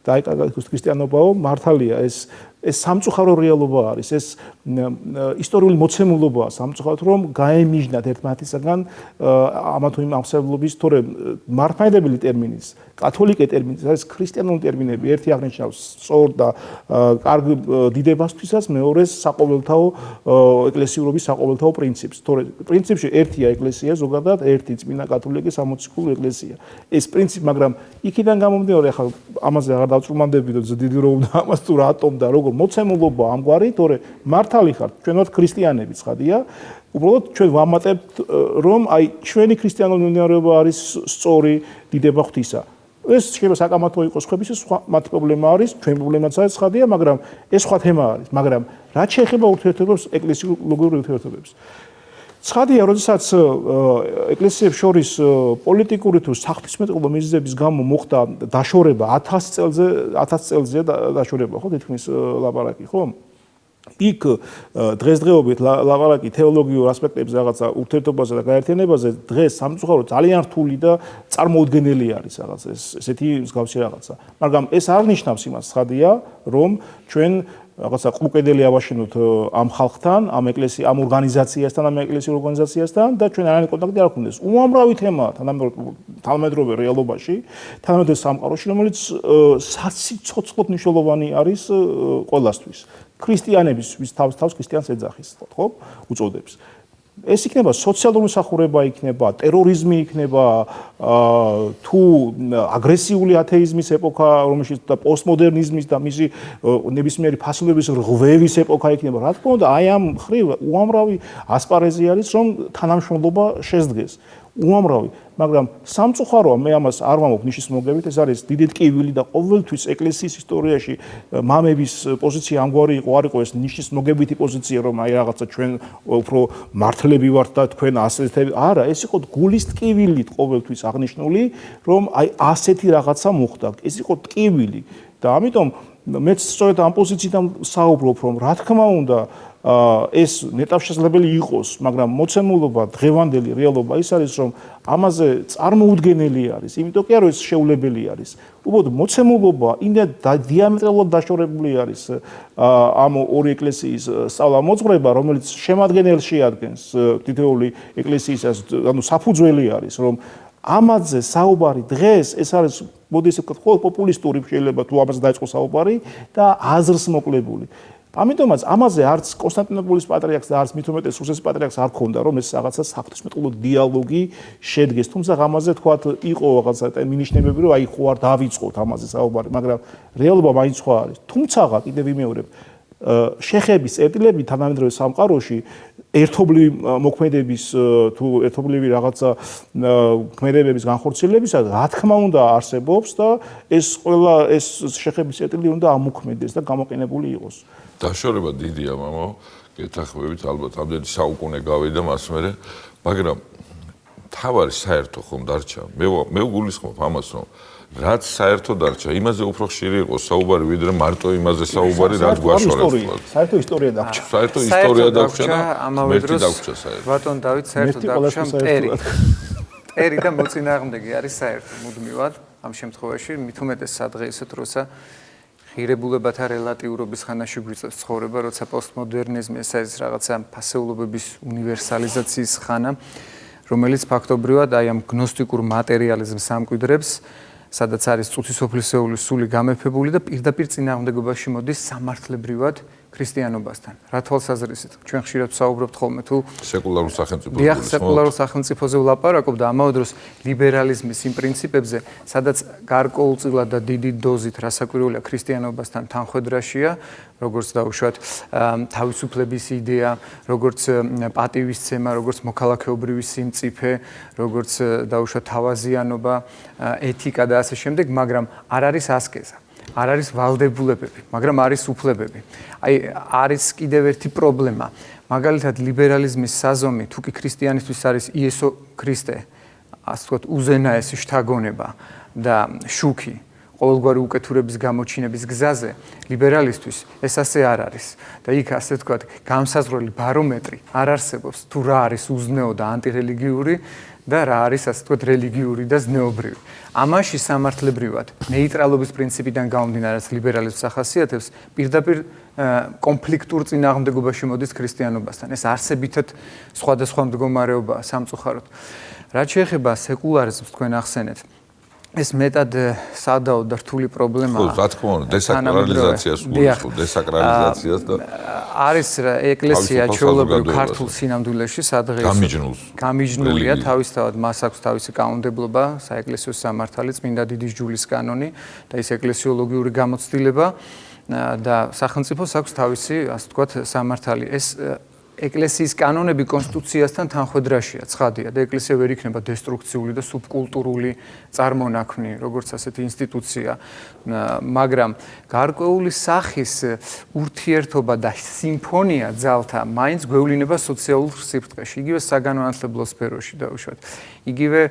დაიკარგა ქრისტიანობაო, მართალია ეს სამწუხარო რეალობა არის, ეს ისტორიული მოცემულობაა სამწუხაროდ, რომ გაემიჯნათ ერთმანეთისაგან ამა თუ იმ აღსაებლობის, თორემ მართლმადიდებელი ტერმინის, კათოლიკე ტერმინის, არის ქრისტიანული ტერმინები, ერთი აღნიშნავს სწორ და კარგ დიდებასთვისაც, მეორეს საყოველთაო ეკლესიურობის საყოველთაო პრინციპს. თორე პრინციპში ერთია ეკლესია, ზოგადად ერთი წმინდა კათოლიკე სამოციქულო ეკლესია. ეს პრინციპი, მაგრამ იქიდან გამომდინარე, ახლა ამაზე აღარ დავწურმანდები და დიდი რომ ამას თუ რატომ და როგორ მოცემულობა ამგვარი, თორე მართალი ხართ, ჩვენ ვართ ქრისტიანები, ცხადია. უბრალოდ ჩვენ ვამატებთ, რომ აი ჩვენი ქრისტიანული მიმდინარეობა არის სწორი დიდება ღვთისა. ეს შეიძლება საკამათო იყოს ხებისა, სხვა მათ პრობლემა არის, ჩვენ პრობლემაც არის, ცხადია, მაგრამ ეს სხვა თემა არის, მაგრამ რაც შეეხება ურთიერთობებს, ეკლესიურ ლოგურ ურთიერთობებს. ცხადია, როდესაც ეკლესიებს შორის პოლიტიკური თუ საღვთისმეტყველო მიზეზების გამო მოხდა დაშორება 1000 წელზე დაშორება, ხო, თითქმის ლაპარაკი, ხო? იქ დღესდღეობით ლაპარაკი თეოლოგიურ ასპექტებზე რაღაცა ურთიერთობაზე და გაერთიანებაზე დღეს სამწუხაროდ ძალიან რთული და წარმოუდგენელი არის რაღაც ესეთი მსგავსი რაღაცა. მაგრამ ეს არ ნიშნავს იმას, ცხადია, რომ ჩვენ რაღაცა ყუკედელი ავაშენოთ ამ ხალხთან, ამ ეკლესიის, ამ ორგანიზაციასთან, ამ ეკლესიურ ორგანიზაციასთან და ჩვენ არანაირი კონტაქტი არ გვქონდეს. უამრავი თემაა თანამედროვე რეალობაში, თანამედროვე სამყაროში, რომელიც საციცოცხლოდ მნიშვნელოვანი არის ყველასთვის. ქრისტიანების ვის თავს ქრისტიანს ეძახის, ხო? უწოდებს. ეს იქნება სოციალური მსახურება იქნება, ტერორიზმი იქნება, თუ აგრესიული ათეიზმის ეპოქა, რომელშიც და პოსტმოდერნიზმის და მისი ნებისმიერი ფასულების რღვევის ეპოქა იქნება. რა თქმა უნდა, აი ამ ხრივ უამრავი ასპარეზი არის, რომ თანამშრომლობა შესდგეს. უამრავი, მაგრამ სამწუხაროა, მე ამას არ ვამბობ ნიშის მოგებით, ეს არის დიდი ტკივილი და ყოველთვის ეკლესიის ისტორიაში მამების პოზიცია ამგვარი იყო, არ იყო ეს ნიშის მოგებითი პოზიცია, რომ აი რაღაცა ჩვენ უფრო მართლები ვართ და თქვენ ასეთები, არა, ეს იყო გულის ტკივილით ყოველთვის აღნიშნული, რომ აი ასეთი რაღაცა მოხდა. ეს იყო ტკივილი და ამიტომ მეც სწორედ ამ პოზიციიდან საუბრობ, რომ რა თქმა უნდა ეს ნეტავშეძლებელი იყოს, მაგრამ მოცემულობა დღევანდელი რეალობა ის არის, რომ ამაზე წარმოუდგენელი არის, იმიტომ კი არა ეს შეუძლებელი არის. უბრალოდ მოცემულობა იმდენ დიამეტრალურად დაშორებული არის ამ ორი ეკლესიის სწავლა-მოძღვრება, რომელიც შემადგენელს შეადგენს თითოეული ეკლესიის, ანუ საფუძველი არის, რომ ამაზე საუბარი დღეს ეს არის მოდი ესე ვთქვათ, ხოლმე პოპულისტური შეიძლება თუ ამაზე დაიწყო საუბარი და აზრს მოკლებული. ამიტომაც ამაზე არც კონსტანტინოპოლის პატრიარქს და არც მით უმეტეს რუსეთის პატრიარქს არ ქონდა რომ ეს რაღაცა საღვთისმეტყველო დიალოგი შედგეს. თუმცა ამაზე თქვათ იყო რაღაცა მინიშნებები რომ აი ხო არ დავიწყოთ ამაზე საუბარი, მაგრამ რეალობა მაინც სხვა არის. თუმცა კიდევ ვიმეორებ, შეხების წერტილები თანამედროვე სამყაროში ერთობლივი მოქმედების თუ ერთობლივი რაღაცა ქმედებების განხორციელებისა რა თქმა უნდა არსებობს და ეს ყველა ეს შეხების წერტილი უნდა ამოქმედეს და გამოყენებული იყოს. დაშორება დიდია, მამო, გეთახმებით, ალბათ ამდენი საუკუნე გავიდა მას მერე, მაგრამ თავარი საერთო ხომ დარჩა. მე ვგულისხმობ ამას, რომ რაც საერთო დარჩა, იმაზე უფრო ხშირი იყო საუბარი, ვიდრე მარტო იმაზე საუბარი, რაც გვაშორებს. საერთო ისტორია დაგვრჩა. საერთო ისტორია დაგვრჩა და ამავე დროს ბატონ დავით საერთო დაგვრჩა მტერი. მტერი და მოწინააღმდეგე არის საერთო მუდმივად ამ შემთხვევაში მით უმეტეს სადღეისო დროცა ღირებულებათა რელატიურობის ხანაში გვიწევს ცხოვრება, როცა პოსტმოდერნიზმი ეს არის რაღაცა ფასეულობების უნივერსალიზაციის ხანა, რომელიც ფაქტობრივად აი ამ გნოსტიკურ მატერიალიზმს ამკვიდრებს, სადაც არის წუთისოფლისეულის სული გამეფებული და პირდაპირ წინააღმდეგობაში მოდის სამართლებრივად ქრისტიანობასთან. რა თვალსაზრისით? ჩვენ ხშირად ვსაუბრობთ ხოლმე თუ სეკულარულ სახელმწიფოზე. დიახ, სეკულარულ სახელმწიფოზე ვლაპარაკობ და ამავე დროს ლიბერალიზმის იმ პრინციპებზე, სადაც გარკვეულწილად და დიდი დოზით რასაკვირველია ქრისტიანობასთან თანხვედრაშია, როგორც დაუშვათ თავისუფლების იდეა, როგორც პატივისცემა, როგორც მოქალაქეობრივი სიმწიფე, როგორც დაუშვათ თავაზიანობა, ეთიკა და ასე შემდეგ, მაგრამ არ არის ასკეზა. არ არის ვალდებულებები, მაგრამ არის უფლებები. აი, არის კიდევ ერთი პრობლემა. მაგალითად, ლიბერალიზმის საზომი, თუ კი ქრისტიანისთვის არის იესო ქრისტე, ასე ვთქვათ, უზენაესი შთაგონება და შუქი ყოველგვარი უკეთურების გამოჩინების გზაზე, ლიბერალისტვის ეს ასე არ არის. და იქ ასე ვთქვათ, განსაზღვრელი ბარომეტრი არ არსებობს, თუ რა არის უზნეო და ანტირელიგიური და რა არის ასე ვთქვათ რელიგიური და ზნეობრივი. ამაში სამართლებრივად ნეიტრალობის პრინციპიდან გამომდინარე, რაც ლიბერალიზმს ახასიათებს, პირდაპირ კონფლიქტურ წინააღმდეგობაში მოდის ქრისტიანობასთან. ეს არსებითად სხვადასხვა მდგომარეობაა სამწუხაროდ. რაც შეეხება სეკულარიზმს, თქვენ ახსენეთ, ეს მეტად სადაო და რთული პრობლემაა. ხო, რა თქმა უნდა, დესაკრალიზაციას გულისხმობ, დესაკრალიზაციას და არის ეკლესია ჩვეულებრივ ქართულ სინამდვილეში სადღეისო გამიჯნულია, თავისთავად მას აქვს თავისი კანონმდებლობა, საეკლესიო სამართალი, წმინდა დიდი ჯულის კანონი და ის ეკლესიოლოგიური გამოცდილება და სახელმწიფოს აქვს თავისი, ასე ვთქვათ, სამართალი. ეს ეკლესიის კანონები კონსტიტუციასთან თანხვედრაშია, ცხადია და ეკლესია ვერ იქნება დესტრუქციული და სუბკულტურული წარმონაქმნი, როგორც ასეთი ინსტიტუცია, მაგრამ გარკვეული სახის ურთიერთობა და სიმფონია ძალთა მაინც გვევლინება სოციალურ სიბრტყეში, იგივე საგანმანათლებლო სფეროში დაუშვათ, იგივე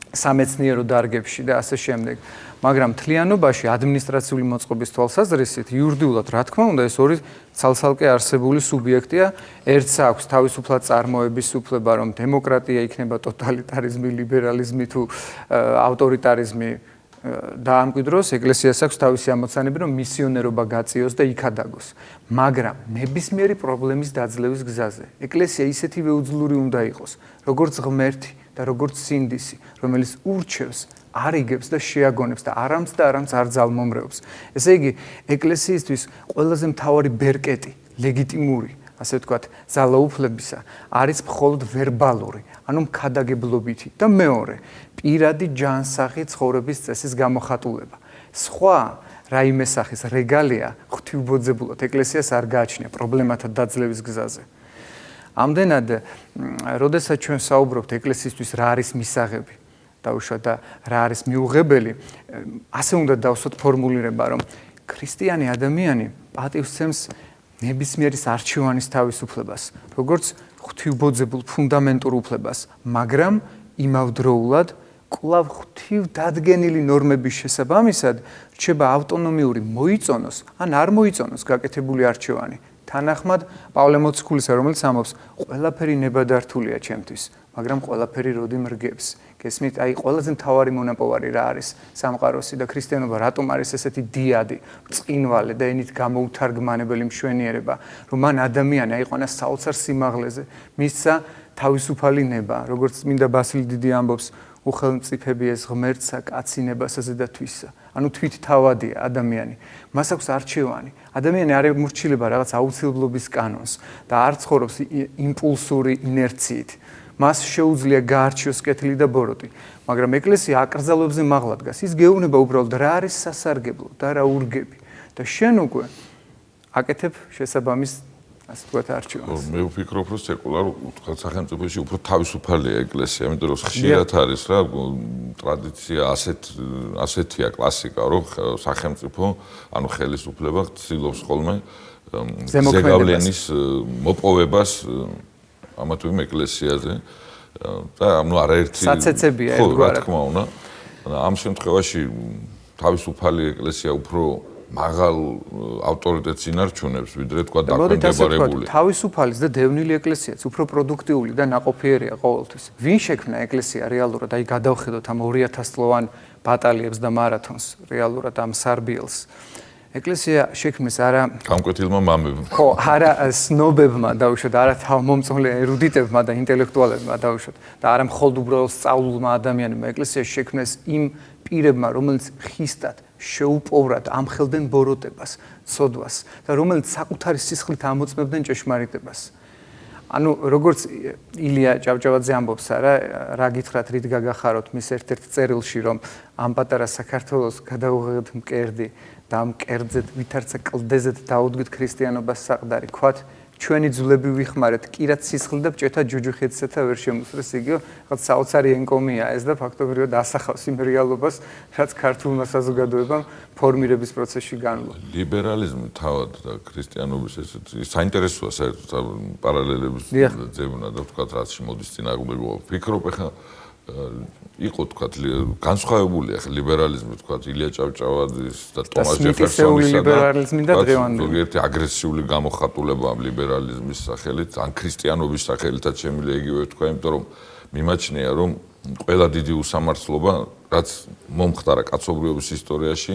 სამეცნიერო დარგებში და ასე შემდეგ. მაგრამ მთლიანობაში ადმინისტრაციული მოწყობის თვალსაზრისით იურიდიულად რა თქმა უნდა ეს ორი ცალ-ცალკე არსებული სუბიექტია, ერთს აქვს თავისუფლად წარმოების უფლება, რომ დემოკრატია იქნება ტოტალიტარიზმი, ლიბერალიზმი თუ ავტორიტარიზმი დაამკვიდროს, ეკლესიას აქვს თავისი ამოცანები, რომ მისიონერობა გაწიოს და იქ ადაგოს. მაგრამ ნებისმიერი პრობლემის დაძლევის გზაზე ეკლესია ისეთივე უძლური უნდა იყოს, როგორც ღმერთი და როგორც სინდისი, რომელიც ურჩევს, არიგებს და შეაგონებს და არამც არ ძალმომრეობს. ესე იგი, ეკლესიისთვის ყველაზე მთავარი ბერკეტი, ლეგიტიმური, ასე ვთქვათ, ძალაუფლებისა არის მხოლოდ ვერბალური, ანუ მქადაგებლობითი და მეორე, პირადი ჯანსაღი ცხოვრების წესის გამოხატულება. სხვა რაიმე სახის რეგალია ღვთივბოძებულად ეკლესიას არ გააჩნია პრობლემათა დაძლევის გზაზე. ამდენად, როდესაც ჩვენ საუბრობთ ეკლესიისთვის რა არის მისაღები, დაუშვათ და რა არის მიუღებელი, ასე უნდა დავსვათ ფორმულირება, რომ ქრისტიანი ადამიანი პატივსცემს ნებისმიერის არჩევანის თავისუფლებას, როგორც ღვთივბოძებულ ფუნდამენტურ უფლებას, მაგრამ იმავდროულად კვლავ ღვთივდადგენილი ნორმების შესაბამისად რჩება ავტონომიური მოიწონოს ან არ მოიწონოს გაკეთებული არჩევანი. თანახმად პავლე მოციქულისა, რომელიც ამბობს, ყველაფერი ნებადართულია ჩემთვის, მაგრამ ყველაფერი როდი მრგებს. გესმით, აი ყველაზე მთავარი მონაპოვარი რა არის სამყაროსი და ქრისტიანობა რატომ არის ესეთი დიადი, ბრწყინვალე და ენით გამოუთარგმანებელი მშვენიერება, რომ მან ადამიანი აიყვანა საოცარ სიმაღლეზე, მისცა თავისუფალი ნება, როგორც წმინდა ბასილი დიდი ამბობს, უხელმწიფები ეს ღმერთსა კაცინებასა ზედათვისა. ანუ თვით თავადია ადამიანი. მას აქვს არჩევანი. ადამიანი არ ემორჩილება რაღაც აუცილებლობის კანონს და არ ცხოვრობს იმპულსური ინერციით. მას შეუძლია გაარჩიოს კეთილი და ბოროტი, მაგრამ ეკლესია აკრძალვებზე მაღლა დგას. ის გეუბნება უბრალოდ რა არის სასარგებლო და რა ურგები და შენ უკვე აკეთებ შესაბამის ასე ვთქვათ არჩევანს. მე ვფიქრობ, რომ სეკულარულ სახელმწიფოში უფრო თავისუფალია ეკლესია, იმიტომ რომ ხშირად არის რა ტრადიცია ასეთია კლასიკა, რომ სახელმწიფო, ანუ ხელისუფლება ცდილობს ხოლმე ზეგავლენის მოპოვებას ამა თუ იმ ეკლესიაზე და ანუ არაერთი საცეცებია ერთგვარად. ხო, რა თქმა უნდა. ამ შემთხვევაში თავისუფალი ეკლესია უფრო მაღალ ავტორიტეტს ინარჩუნებს, ვიდრე თქვა მოდით ასე ვთქვათ, დაქვემდებარებული. თავისუფალის და დევნილი ეკლესიაც უფრო პროდუქტიული და ნაყოფიერია ყოველთვის. ვინ შექმნა ეკლესია რეალურად, აი გადავხედოთ ამ 2000 წლოვან ბატალიებს და მარათონს, რეალურად ამ სარბიელს. ეკლესია შექმნეს არა გამკვეთილმა მამებმა. ხო, არა სნობებმა დაუშვათ, არა თავმომწონლე ერუდიტებმა და ინტელექტუალებმა დაუშვათ და არა მხოლოდ უბრალოდ სწავლულმა ადამიანებმა. ეკლესია შექმნეს იმ პირებმა, რომელიც ხისტად შეუპოვრად ამხელდნენ ბოროტებას, ცოდვას და რომელიც საკუთარი სისხლით ამოწმებდნენ ჭეშმარიტებას. ანუ როგორც ილია ჭავჭავაძე ამბობს, რა გითხრათ, რით გაგახაროთ მის ერთ-ერთ წერილში, რომ ამ პატარა საქართველოს გადაუღებთ მკერდი და ამ მკერდზე ვითარცა კლდეზეთ დაუდგით ქრისტიანობას საყდარი. ქვათ, ჩვენი ძვლები ვიხმარეთ, კირათ სისხლი და ბჭეთა ჯუჯუხეთსა ვერ შემოსრეს იგივე, რაღაც საოცარი ენკომია ეს და ფაქტობრივად ასახავს იმ რეალობას, რაც ქართულმა საზოგადოებამ ფორმირების პროცესში განვლო. ლიბერალიზმი თავად და ქრისტიანობის ესეთი საინტერესოა საერთოდ პარალელების ძებნა და ვთქვათ, რაც შემოდის წინააღმდეგობა. ვფიქრობ, ეხლა იყო თქვათ განსხვავებული ახლა ლიბერალიზმი თქვათ ილია ჭავჭავაძის და ტომას ჯეფერსონის ლიბერალიზმი და დღევანდელი ზოგიერთი აგრესიული გამოხატულება ლიბერალიზმის სახელით ან ქრისტიანობის სახელითაც შემიძლია იგივე თქვა, იმიტომ რომ მიმაჩნია რომ ყველა დიდი უსამართლობა რაც მომხდარა კაცობრიობის ისტორიაში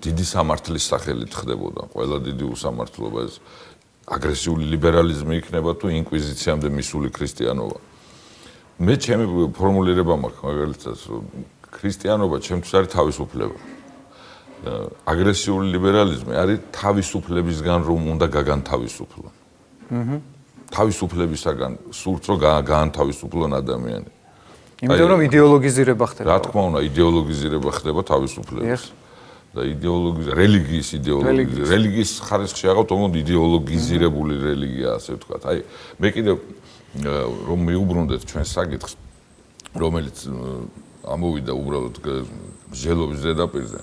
დიდი სამართლის სახელით ხდებოდა. ყველა დიდი უსამართლობა ეს აგრესიული ლიბერალიზმი იქნება თუ ინკვიზიციამდე მისული ქრისტიანობა. მე ჩემი ფორმულირება მაქვს მაგალითად რომ ქრისტიანობა ჩემთვის არის თავისუფლება. აგრესიული ლიბერალიზმი არის თავისუფლებისგან რომ უნდა გაგანთავისუფლო. თავისუფლებისაგან სურს რომ გაანთავისუფლონ ადამიანი. იმიტომ რომ იდეოლოგიზირება ხდება. რა თქმა უნდა, იდეოლოგიზირება ხდება თავისუფლების. და რელიგიის იდეოლოგიზირება. რელიგიის ხარისხში აღავთ თუნდაც იდეოლოგიზირებული რელიგია, ასე ვთქვათ. აი, მე კიდევ რომ მიუბრუნდეთ ჩვენ საკითხს, რომელიც ამოვიდა უბრალოდ მსჯელობის ზედაპირზე.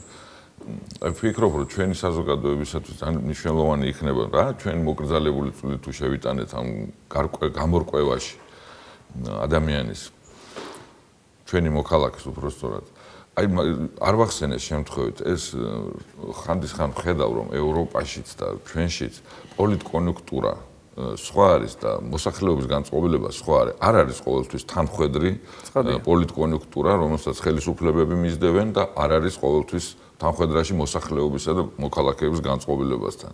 აი ვფიქრობ, რომ ჩვენი საზოგადოებისათვის ძალიან მნიშვნელოვანი იქნება რა, ჩვენი მოკრძალებული წვლილი თუ შევიტანეთ ამ გამორკვევაში ადამიანის ჩვენი მოქალაქის უბრალოდ. აი არ ვახსენე შემთხვევით ეს ხანდისხან ვხედავ რომ ევროპაშიც და ჩვენშიც პოლიტკონიუნქტურა სხვა არის და მოსახლეობის განწყობილება სხვა არის. არ არის ყოველთვის თანხვედრი პოლიტკონიუნქტურა, რომელსაც ხელისუფლებები მისდევენ და არ არის ყოველთვის თანხვედრაში მოსახლეობისა და მოქალაქეების განწყობილებასთან.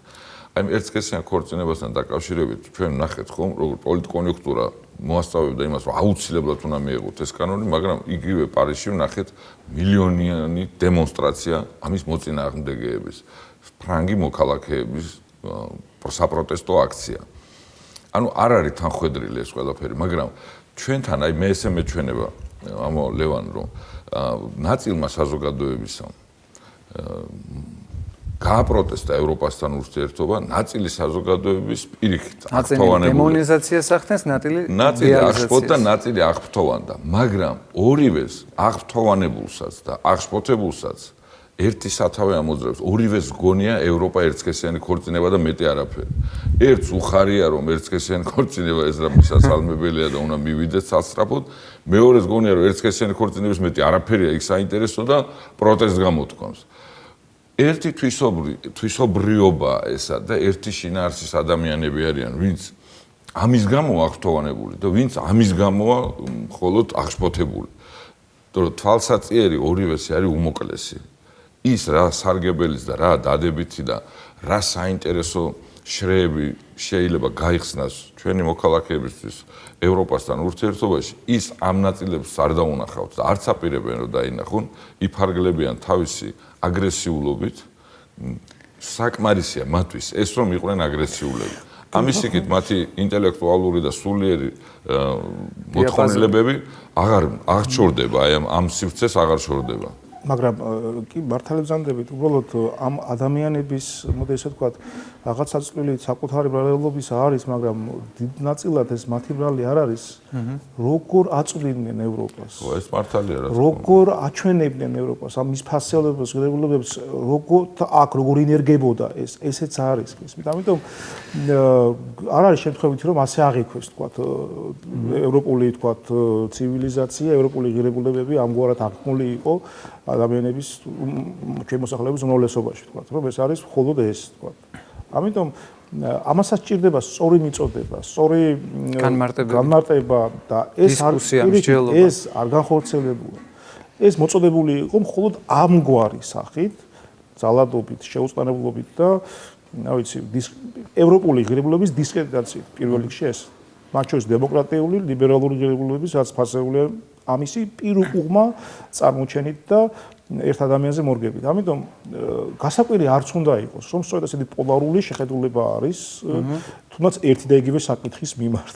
აი ერთსქესიან ქორწინებასთან დაკავშირებით ჩვენ ნახეთ ხომ როგორ პოლიტკონიუნქტურა მოასწავებდა იმას რომ აუცილებლად უნდა მიეღოთ ეს კანონი, მაგრამ იგივე პარიზში ვნახეთ მილიონიანი დემონსტრაცია ამის მოწინააღმდეგეების, ფრანგი მოქალაქეების საპროტესტო აქცია. ანუ არ არის თანხვედრილი ეს ყველაფერი, მაგრამ ჩვენთან აი მე ესე მეჩვენება ამო ლევან რომ ნაწილმა საზოგადოებისა გააპროტესტა ევროპასთან ურთიერთობა, ნაწილი საზოგადოების პირიქით აღფრთოვანებული. დემონიზაციას ახდენს, ნაწილი აღშფოთდა, ნაწილი აღფრთოვანდა, მაგრამ ორივეს აღფრთოვანებულსაც და აღშფოთებულსაც ერთი სათავე ამოძრავებს, ორივეს გონია ევროპა ერთსქესიანი ქორწინება და მეტი არაფერი. ერთს უხარია რომ ერთსქესიანი ქორწინება ეს რა მისასალმებელია და უნდა მივიდეს სასწრაფოდ, მეორეს გონია რომ ერთსქესიანი ქორწინების მეტი არაფერია, იქ საინტერესო და პროტესტს გამოთქვამს. ერთი თვისობრიობა ესა და ერთი შინაარსის ადამიანები არიან, ვინც ამის გამო აღფრთოვანებული და ვინც ამის გამოა მხოლოდ აღშფოთებული. თორე თვალსაწიერი ორივესი არის უმოკლესი. ის რა სარგებელიც და რა დადებითი და რა საინტერესო შრეები შეიძლება გაიხსნას ჩვენი მოქალაქეებისთვის ევროპასთან ურთიერთობაში, ის ამ ნაწილებს არ დაუნახავთ და არც აპირებენ რომ დაინახონ, იფარგლებიან თავისი აგრესიულობით. საკმარისია მათთვის ეს რომ იყვნენ აგრესიულები. ამის იქით მათი ინტელექტუალური და სულიერი მოთხოვნილებები აღარ ჩორდება, აი ამ სივრცეს აღარ ჩორდება. მაგრამ კი მართალებზანდებით უბრალოდ ამ ადამიანების, მოდი ესე ვთქვათ, რაღაცა წვლილი საკუთარი ბრალეულობის არის, მაგრამ დიდ ნაწილად ეს მათი ბრალი არ არის, როგორ აწვდიდნენ ევროპას. ხო, ეს მართალია რა. როგორ აჩვენებდნენ ევროპას, ამ მის ფასეულებს, ღირებულებებს, როგორ ინერგებოდა ეს, ესეც არის გესმით. ამიტომ არ არის შემთხვევითი რომ ასე აღიქვეს, ვთქვათ, ევროპული, ვთქვათ, ცივილიზაცია, ევროპული ღირებულებები ამგვარად აღქმული იყო. ადამიანების შემოსახლების უმრავლესობაში თქვა, რომ ეს არის მხოლოდ ეს თქვა. ამიტომ ამასაც ჭირდება სწორი მიწოდება, სწორი განმარტება და ეს არ განხორციელებულა. ეს მოწოდებული იყო მხოლოდ ამგვარი სახით, ძალადობით, შეუწყნებლობით და რა ვიცი, ევროპული ღირებულების დისკრედიტაციით პირველ რიგში ეს. მათ შორის დემოკრატიული, ლიბერალური ღირებულების რაც ფასებულია ამისი პირუყუღმა წარმოჩენით და ერთ ადამიანზე მორგებით. ამიტომ გასაკვირი არც უნდა იყოს, რომ სწორედ ესეთი პოლარული შეხედულება არის, თუნდაც ერთი და იგივე საკითხის მიმართ.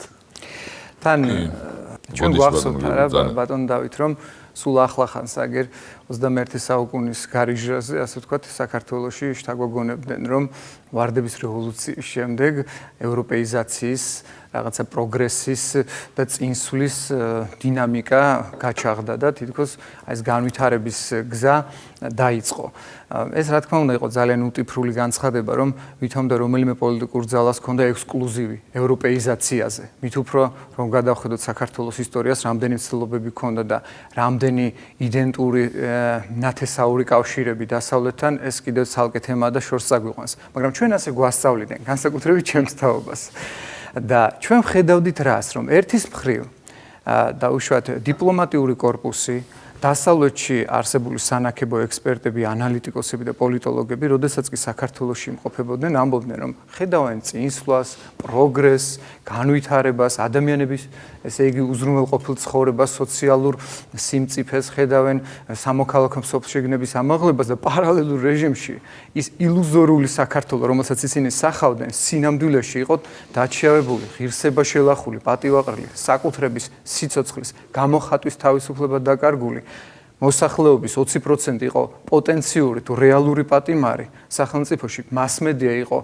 თან ჩვენ გვახსოვთ რა ბატონ დავით, რომ სულ ახლახანს აგერ 21 საუკუნის გარიჟრაზე, ასე ვთქვათ, საქართველოში შთაგვაგონებდნენ, რომ ვარდების რევოლუციის შემდეგ ევროპეიზაციის რაღაცა პროგრესის და წინსვლის დინამიკა გაჩაღდა და თითქოს ეს განვითარების გზა დაიწყო. ეს რა თქმა უნდა იყო ძალიან უტიფრული განცხადება, რომ ვითომ და რომელიმე პოლიტიკურ ძალას ჰქონდა ექსკლუზივი ევროპეიზაციაზე. მით უფრო რომ გადავხედოთ საქართველოს ისტორიას, რამდენი ცდილობები ჰქონდა და რამდენი იდენტური ნათესაური კავშირები დასავლეთთან, ეს კიდევ ცალკე თემაა და შორს წაგვიყვანს. მაგრამ ჩვენ ასე გვასწავლიდან, განსაკუთრებით ჩემს თაობას. და ჩვენ ხედავდით რას, რომ ერთის მხრივ დაუშვათ დიპლომატიური კორპუსი, დასავლეთში არსებული სანაკებო ექსპერტები, ანალიტიკოსები და პოლიტოლოგები, როდესაც კი საქართველოში იმყოფებოდნენ, ამბობდნენ, რომ ხედავენ წინსვლას, პროგრესს, განვითარებას, ადამიანების, ესე იგი, უზრუნველყოფილ ცხოვრებას, სოციალურ სიმწიფეს, ხედავენ სამოქალაქო მსოფლმშეგნების ამაღლებას და პარალელურ რეჟიმში ის ილუზორული საქართველო, რომელსაც ისინი სახავდნენ, სინამდვილეში იყო დაჩიავებული, ღირსება შელახული, პატივაყრილი, საკუთრების სიცოცხლის, გამოხატვის თავისუფლება დაკარგული. მოსახლეობის 20% იყო პოტენციური თუ რეალური პატიმარი, სახელმწიფოში მასმედია იყო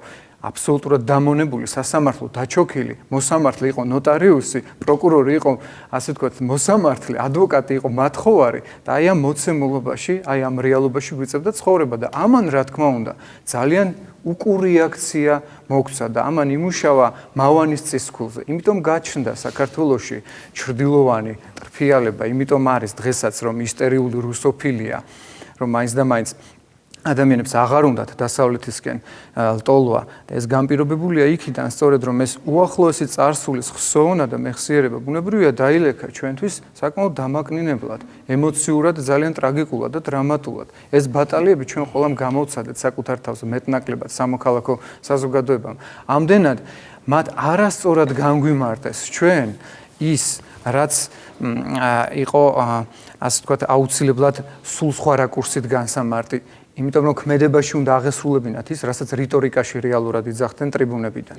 აბსოლუტურად დამონებული, სასამართლო დაჩოქილი, მოსამართლე იყო ნოტარიუსი, პროკურორი იყო, ასე ვთქვათ, მოსამართლე, ადვოკატი იყო მათხოვარი და აი ამ მოცემულობაში, აი ამ რეალობაში გვიწევდა ცხოვრება და ამან რა თქმა უნდა, ძალიან უკურიაქცია მოგცა და ამან იმუშავა მავანის წისქვილზე. იმიტომ გაჩნდა საქართველოში ჩრდილოვანი ტრფიალება, იმიტომ არის დღესაც რომ ისტერიული რუსოფილია, რომ მაინც და მაინც ადამიანებს აღარ უნდათ დასავლეთისკენ ლტოლვა და ეს განპირობებულია იქიდან, სწორედ რომ ეს უახლოესი წარსულის ხსოვნა და მეხსიერება ბუნებრივია დაილექა ჩვენთვის საკმაოდ დამაკნინებლად, ემოციურად ძალიან ტრაგიკულად და დრამატულად. ეს ბატალიები ჩვენ ყველამ გამოვცადეთ საკუთარ თავზე მეტნაკლებად სამოქალაქო საზოგადოებამ. ამდენად მათ არასწორად განგვიმარტეს ჩვენ ის რაც იყო ასე ვთქვათ აუცილებლად სულ სხვა რაკურსით განსამარტი. იმიტომ რომ ქმედებაში უნდა აღესრულებინათ ის, რასაც რიტორიკაში რეალურად იძახდნენ ტრიბუნებიდან.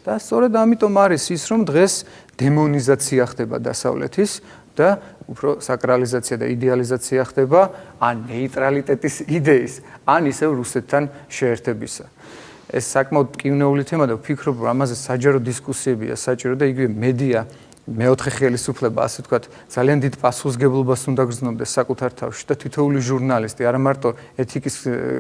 და სწორედ ამიტომ არის ის, რომ დღეს დემონიზაცია ხდება დასავლეთის და უფრო საკრალიზაცია და იდეალიზაცია ხდება ან ნეიტრალიტეტის იდეის, ან ისევ რუსეთთან შეერთებისა. ეს საკმაოდ მტკივნეული თემა და ვფიქრობ, რომ ამაზე საჯარო დისკუსიებია საჭირო და იგივე მედია მეოთხე ხელისუფლება, ასე ვთქვათ, ძალიან დიდ პასუხისგებლობას უნდა გრძნობდეს საკუთარ თავში და თითოეული ჟურნალისტი არა მარტო ეთიკის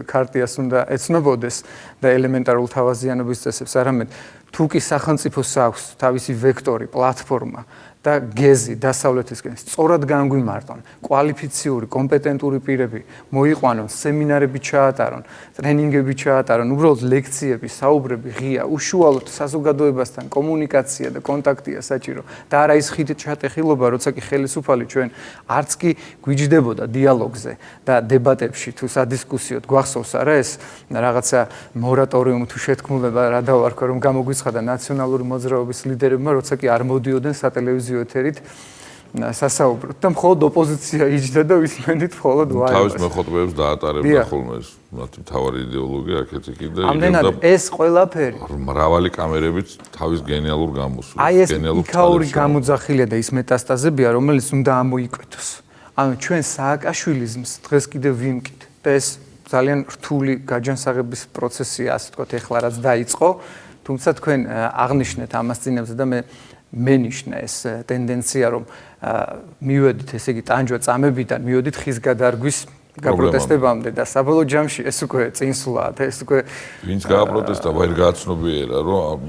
ქარტიას უნდა ეცნობოდეს და ელემენტარულ თავაზიანობის წესებს, არამედ თუ კი სახელმწიფოს აქვს თავისი ვექტორი, პლატფორმა და გეზი დასავლეთისკენ სწორად განგვიმარტონ, კვალიფიციური, კომპეტენტური პირები მოიყვანონ, სემინარები ჩაატარონ, ტრენინგები ჩაატარონ, უბრალოდ ლექციები, საუბრები ღია, უშუალოდ საზოგადოებასთან კომუნიკაცია და კონტაქტია საჭირო და არა ის ხიდით ჩატეხილობა, როცა კი ხელისუფალი ჩვენ არც კი გვიჯდებოდა დიალოგზე და დებატებში თუ სადისკუსიოდ გვახსოვს არა ეს რაღაცა მორატორიუმ თუ შეთქმულება რა დავარქვა რომ გამოგვიცხადა ნაციონალური მოძრაობის ლიდერებმა, როცა კი არ მოდიოდნენ სატელევიზიო ეთერით სასაუბროდ და მხოლოდ ოპოზიცია იჯდა და ვისმენდით მხოლოდ ვაებას. თავის მეხოთბეებს დაატარებდა ხოლმე ეს მათი მთავარი იდეოლოგია აქეთ იქ და ამდენად ეს ყველაფერი მრავალი კამერებით თავის გენიალურ გამოსვლას, აი ეს იქაური გამოძახილია და ის მეტასტაზებია, რომელიც უნდა ამოიკვეთოს. ანუ ჩვენ სააკაშვილიზმს დღეს კიდევ ვიმკით და ეს ძალიან რთული გაჯანსაღების პროცესია, ასე ვთქვათ, ეხლა რაც დაიწყო, თუმცა თქვენ აღნიშნეთ ამას წინებზე და მენიშნა ეს ტენდენცია, რომ მივედით, ესე იგი, ტანჯვა წამებიდან მივედით ხის გადარგვის გაპროტესტებამდე და საბოლოო ჯამში ეს უკვე წინსვლაა და ეს უკვე ვინც გააპროტესტა, ვერ გააცნობიერა, რომ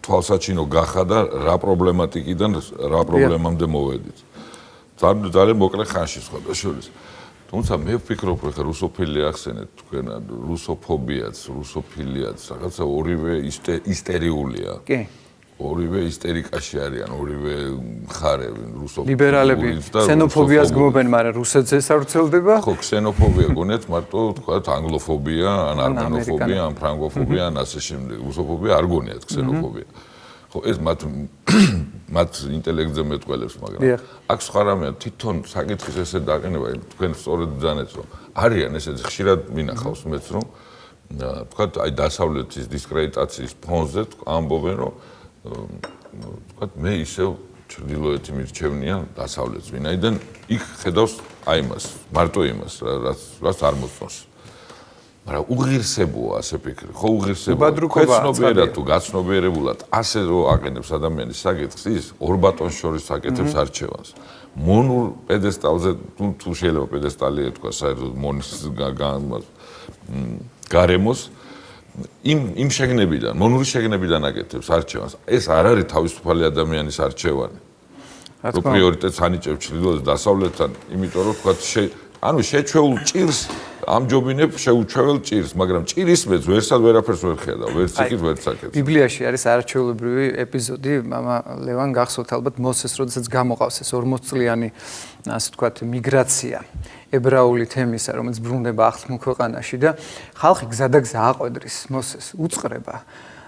თვალსაჩინო გახადა რა პრობლემატიკიდან რა პრობლემამდე მოვედით. ძალიან მოკლე ხანში სხვადასხვა. თუმცა მე ვფიქრობ, ხა რუსოფილია ახსენეთ თქვენ, რუსოფობიაც, რუსოფილიაც, რაღაცა ორივე ისტერიულია. კი. ორივე ისტერიკაში არიან, ორივე მხარები, რუსოფობია. ლიბერალები ქსენოფობიას გმობენ, მაგრამ რუსეთს ესავრცელდება. ხო, ქსენოფობია გონიათ, მარტო თქვა ანგლოფობია, ან არმენოფობია, ან ფრანგოფობია, ან ასე შემდეგ. რუსოფობია არ გონიათ ქსენოფობია. ხო, ეს მათ ინტელექტზე მეტყველებს, მაგრამ აქ სხვა რამეა, თვითონ საკითხის ესე დაყენება, თქვენ სწორედ ბრძანეთ, რომ არიან ესეც ხშირად მინახავს მეც, რომ თქვა აი დასავლეთის დისკრედიტაციის ფონზე ამბობენ, რომ თქვა მე ისევ ჩრდილოეთი მირჩევნია დასავლეთს, ვინაიდან იქ ხედავს აი მას, მარტო იმას, რაც არ მოწონს. მაგრამ უღირსებოა ასე ფიქრი, ხო უღირსებოა. ცნობიერად თუ გაცნობიერებულად ასე რო აყენებს ადამიანის საკითხს, ის ორ ბატონს შორის საკეთებს არჩევანს. მონურ პედესტალზე თუ შეიძლება პედესტალი ეთქვა საერთოდ მონის გარემოს იმ შეგნებიდან, მონური შეგნებიდან აკეთებს არჩევანს. ეს არ არის თავისუფალი ადამიანის არჩევანი. რო პრიორიტეტს ანიჭებს ჩრდილოეთს დასავლეთთან, იმიტომ რომ თქვა ანუ შეჩვეულ ჭირს ამჯობინებ შეუჩვეველ ჭირს, მაგრამ ჭირის მეც ვერსად ვერაფერს ვერ ხედავ, ვერც იქით ვერც აქეთ. ბიბლიაში არის არაჩვეულებრივი ეპიზოდი, მამა ლევან გახსოვთ ალბათ მოსეს, როდესაც გამოყავს ეს 40 წლიანი, ასე ვთქვათ, მიგრაცია ებრაული თემისა, რომელიც ბრუნდება ახლმო ქვეყანაში და ხალხი გზადაგზა აყვედრის მოსეს, უწყრება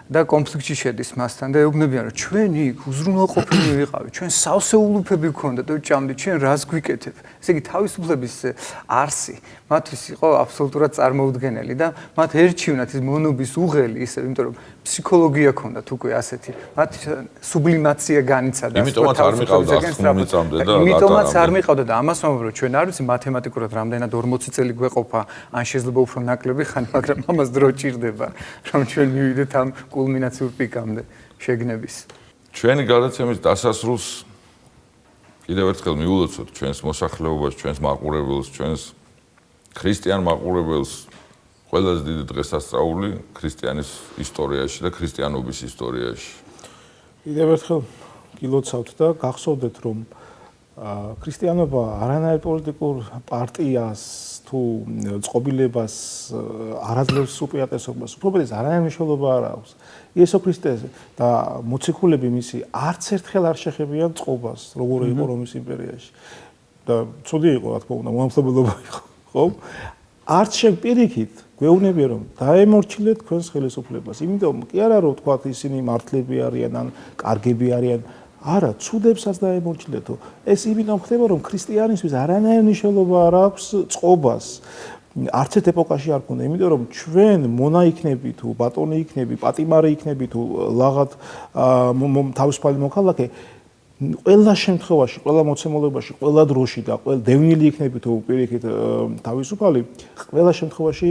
და კონფლიქტში შედის მასთან და ეუბნებიან, რომ ჩვენ იქ უზრუნველყოფილი ვიყავით, ჩვენ სავსეულუფები გქონდა და ჭამდით, ჩვენ რას გვიკეთებ? ესე იგი თავისუფლების არსი მათთვის იყო აბსოლუტურად წარმოუდგენელი და მათ ერჩივნათ ის მონობის უღელი ისე, იმიტომ რომ ფსიქოლოგია ქონდათ უკვე ასეთი, მათ სუბლიმაცია განიცადა. იმიტომაც არ მიყავდა ახსნომიწამდე და იმიტომაც არ მიყავდა და ამას ვამბობ, რომ ჩვენ არ ვიცი მათემატიკურად რამდენად 40 წელი გვეყოფა, ან შეიძლება უფრო ნაკლები ხანი, მაგრამ ამას დრო ჭირდება, რომ ჩვენ მივიდეთ ამ კულმინაციურ პიკამდე შეგნების. ჩვენი გადაცემის დასასრულს კიდევ ერთხელ მიულოცოთ ჩვენს მოსახლეობას, ჩვენს მაყურებელს, ჩვენს ქრისტიან მაყურებელს ყველაზე დიდი დღესასწაული ქრისტიანის ისტორიაში და ქრისტიანობის ისტორიაში. კიდევ ერთხელ გილოცავთ და გახსოვდეთ, რომ ქრისტიანობა არანაირ პოლიტიკურ პარტიას თუ წყობილებას არაძლევს უპირატესობას, უბრალოდ არანაირ მნიშვნელობა არ აქვს. იესო ქრისტე და მოციქულები მისი არც ერთხელ არ შეხებიან წყობას, როგორ იყო რომის იმპერიაში. და ცუდი იყო, რა თქმა უნდა, მოამსვლელობა იყო, ხო? არც შეგპირიქით, გვეუბნებიან, რომ დაემორჩილეთ თქვენს ხელისუფლებას. იმიტომ კი არა რომ თქვათ ისინი მართლები არიან ან კარგები არიან, არა, ცუდებსაც დაემორჩილეთო. ეს იმიტომ ხდება, რომ ქრისტიანისთვის არანაირ მნიშვნელობა არ აქვს წყობას. არც ერთ ეპოქაში არ ქონდა, იმიტომ რომ ჩვენ მონა იქნები თუ ბატონი იქნები, პატიმარი იქნები თუ ლაღად თავისუფალი მოქალაქე, ყველა შემთხვევაში, ყველა მოცემულობაში, ყველა დროში და ყველა დევნილი იქნები თუ პირიქით თავისუფალი, ყველა შემთხვევაში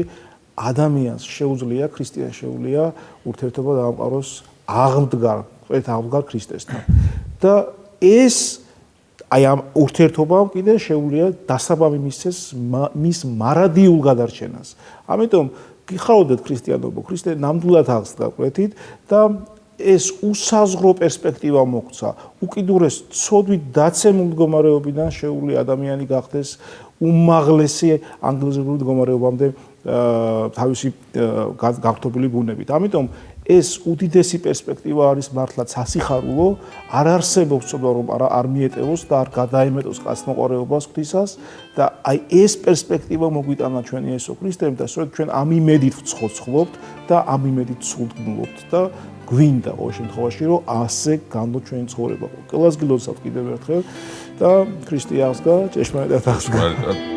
ადამიანს შეუძლია, ქრისტიანს შეუძლია ურთიერთობა დაამყაროს აღმდგარ ქრისტესთან. და ეს აი ამ ურთიერთობამ კიდე შეუძლია დასაბამი მისცეს მის მარადიულ გადარჩენას. ამიტომ გიხაოდეთ ქრისტიანობა, ქრისტე ნამდვილად აღსდგა კვეთით და ეს უსაზღრო პერსპექტივა მოგცა, უკიდურეს ცოდვით დაცემულ მდგომარეობიდან შეუძლია ადამიანი გახდეს უმაღლესი ანგელოზებრივი მდგომარეობამდე თავისი გართობილი ბუნებით. ამიტომ ეს უდიდესი პერსპექტივა არის მართლაც სასიხარულო, არ არსებობს ცოდვა რომ არ მიეტევოს და არ გადაემეტოს კაცმოყარეობას ღვთისას და აი ეს პერსპექტივა მოგვიტანა ჩვენ იესო ქრისტემ და სწორედ ჩვენ ამ იმედით ვცხოვრობთ და ამ იმედით სულთგულობთ და გვინდა ყოველ შემთხვევაში რომ ასე განო ჩვენი ცხოვრება. ყველას გილოცავთ კიდევ ერთხელ და ქრისტე აღსდგა, ჭეშმარიტად აღსდგა.